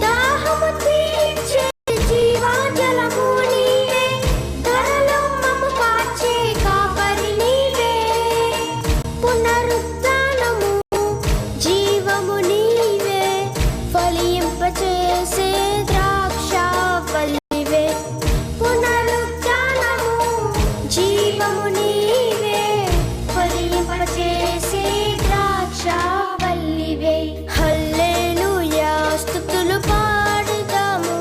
దాహము తీర్చే జీవజలము నీవే, ధరలో మమ్ము కాచే కాపరి నీవే. పునరుద్ధానము జీవము నీవే, ఫలింపచేసే ద్రాక్షావల్లివే. పునరుద్ధానము జీవము నీవే, ఫలింపచేసే ద్రాక్షావల్లివే. హల్లెలూయా స్తుతులు పాడెదాము,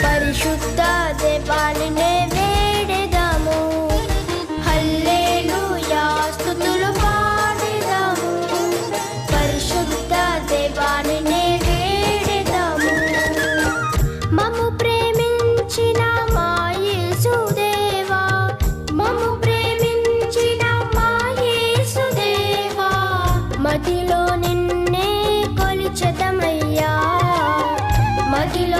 పరిశుద్ధ దేవానినే వేడెదాము. హల్లెలూయా స్తుతులు పాడెదాము, పరిశుద్ధ దేవానినే వేడెదాము. మమ్ము ప్రేమించిన మా యేసుదేవా, మమ్ము ప్రేమించిన మా యేసుదేవా, మదిలో నిన్నే కొలిచెదమయ్యా, మదిలో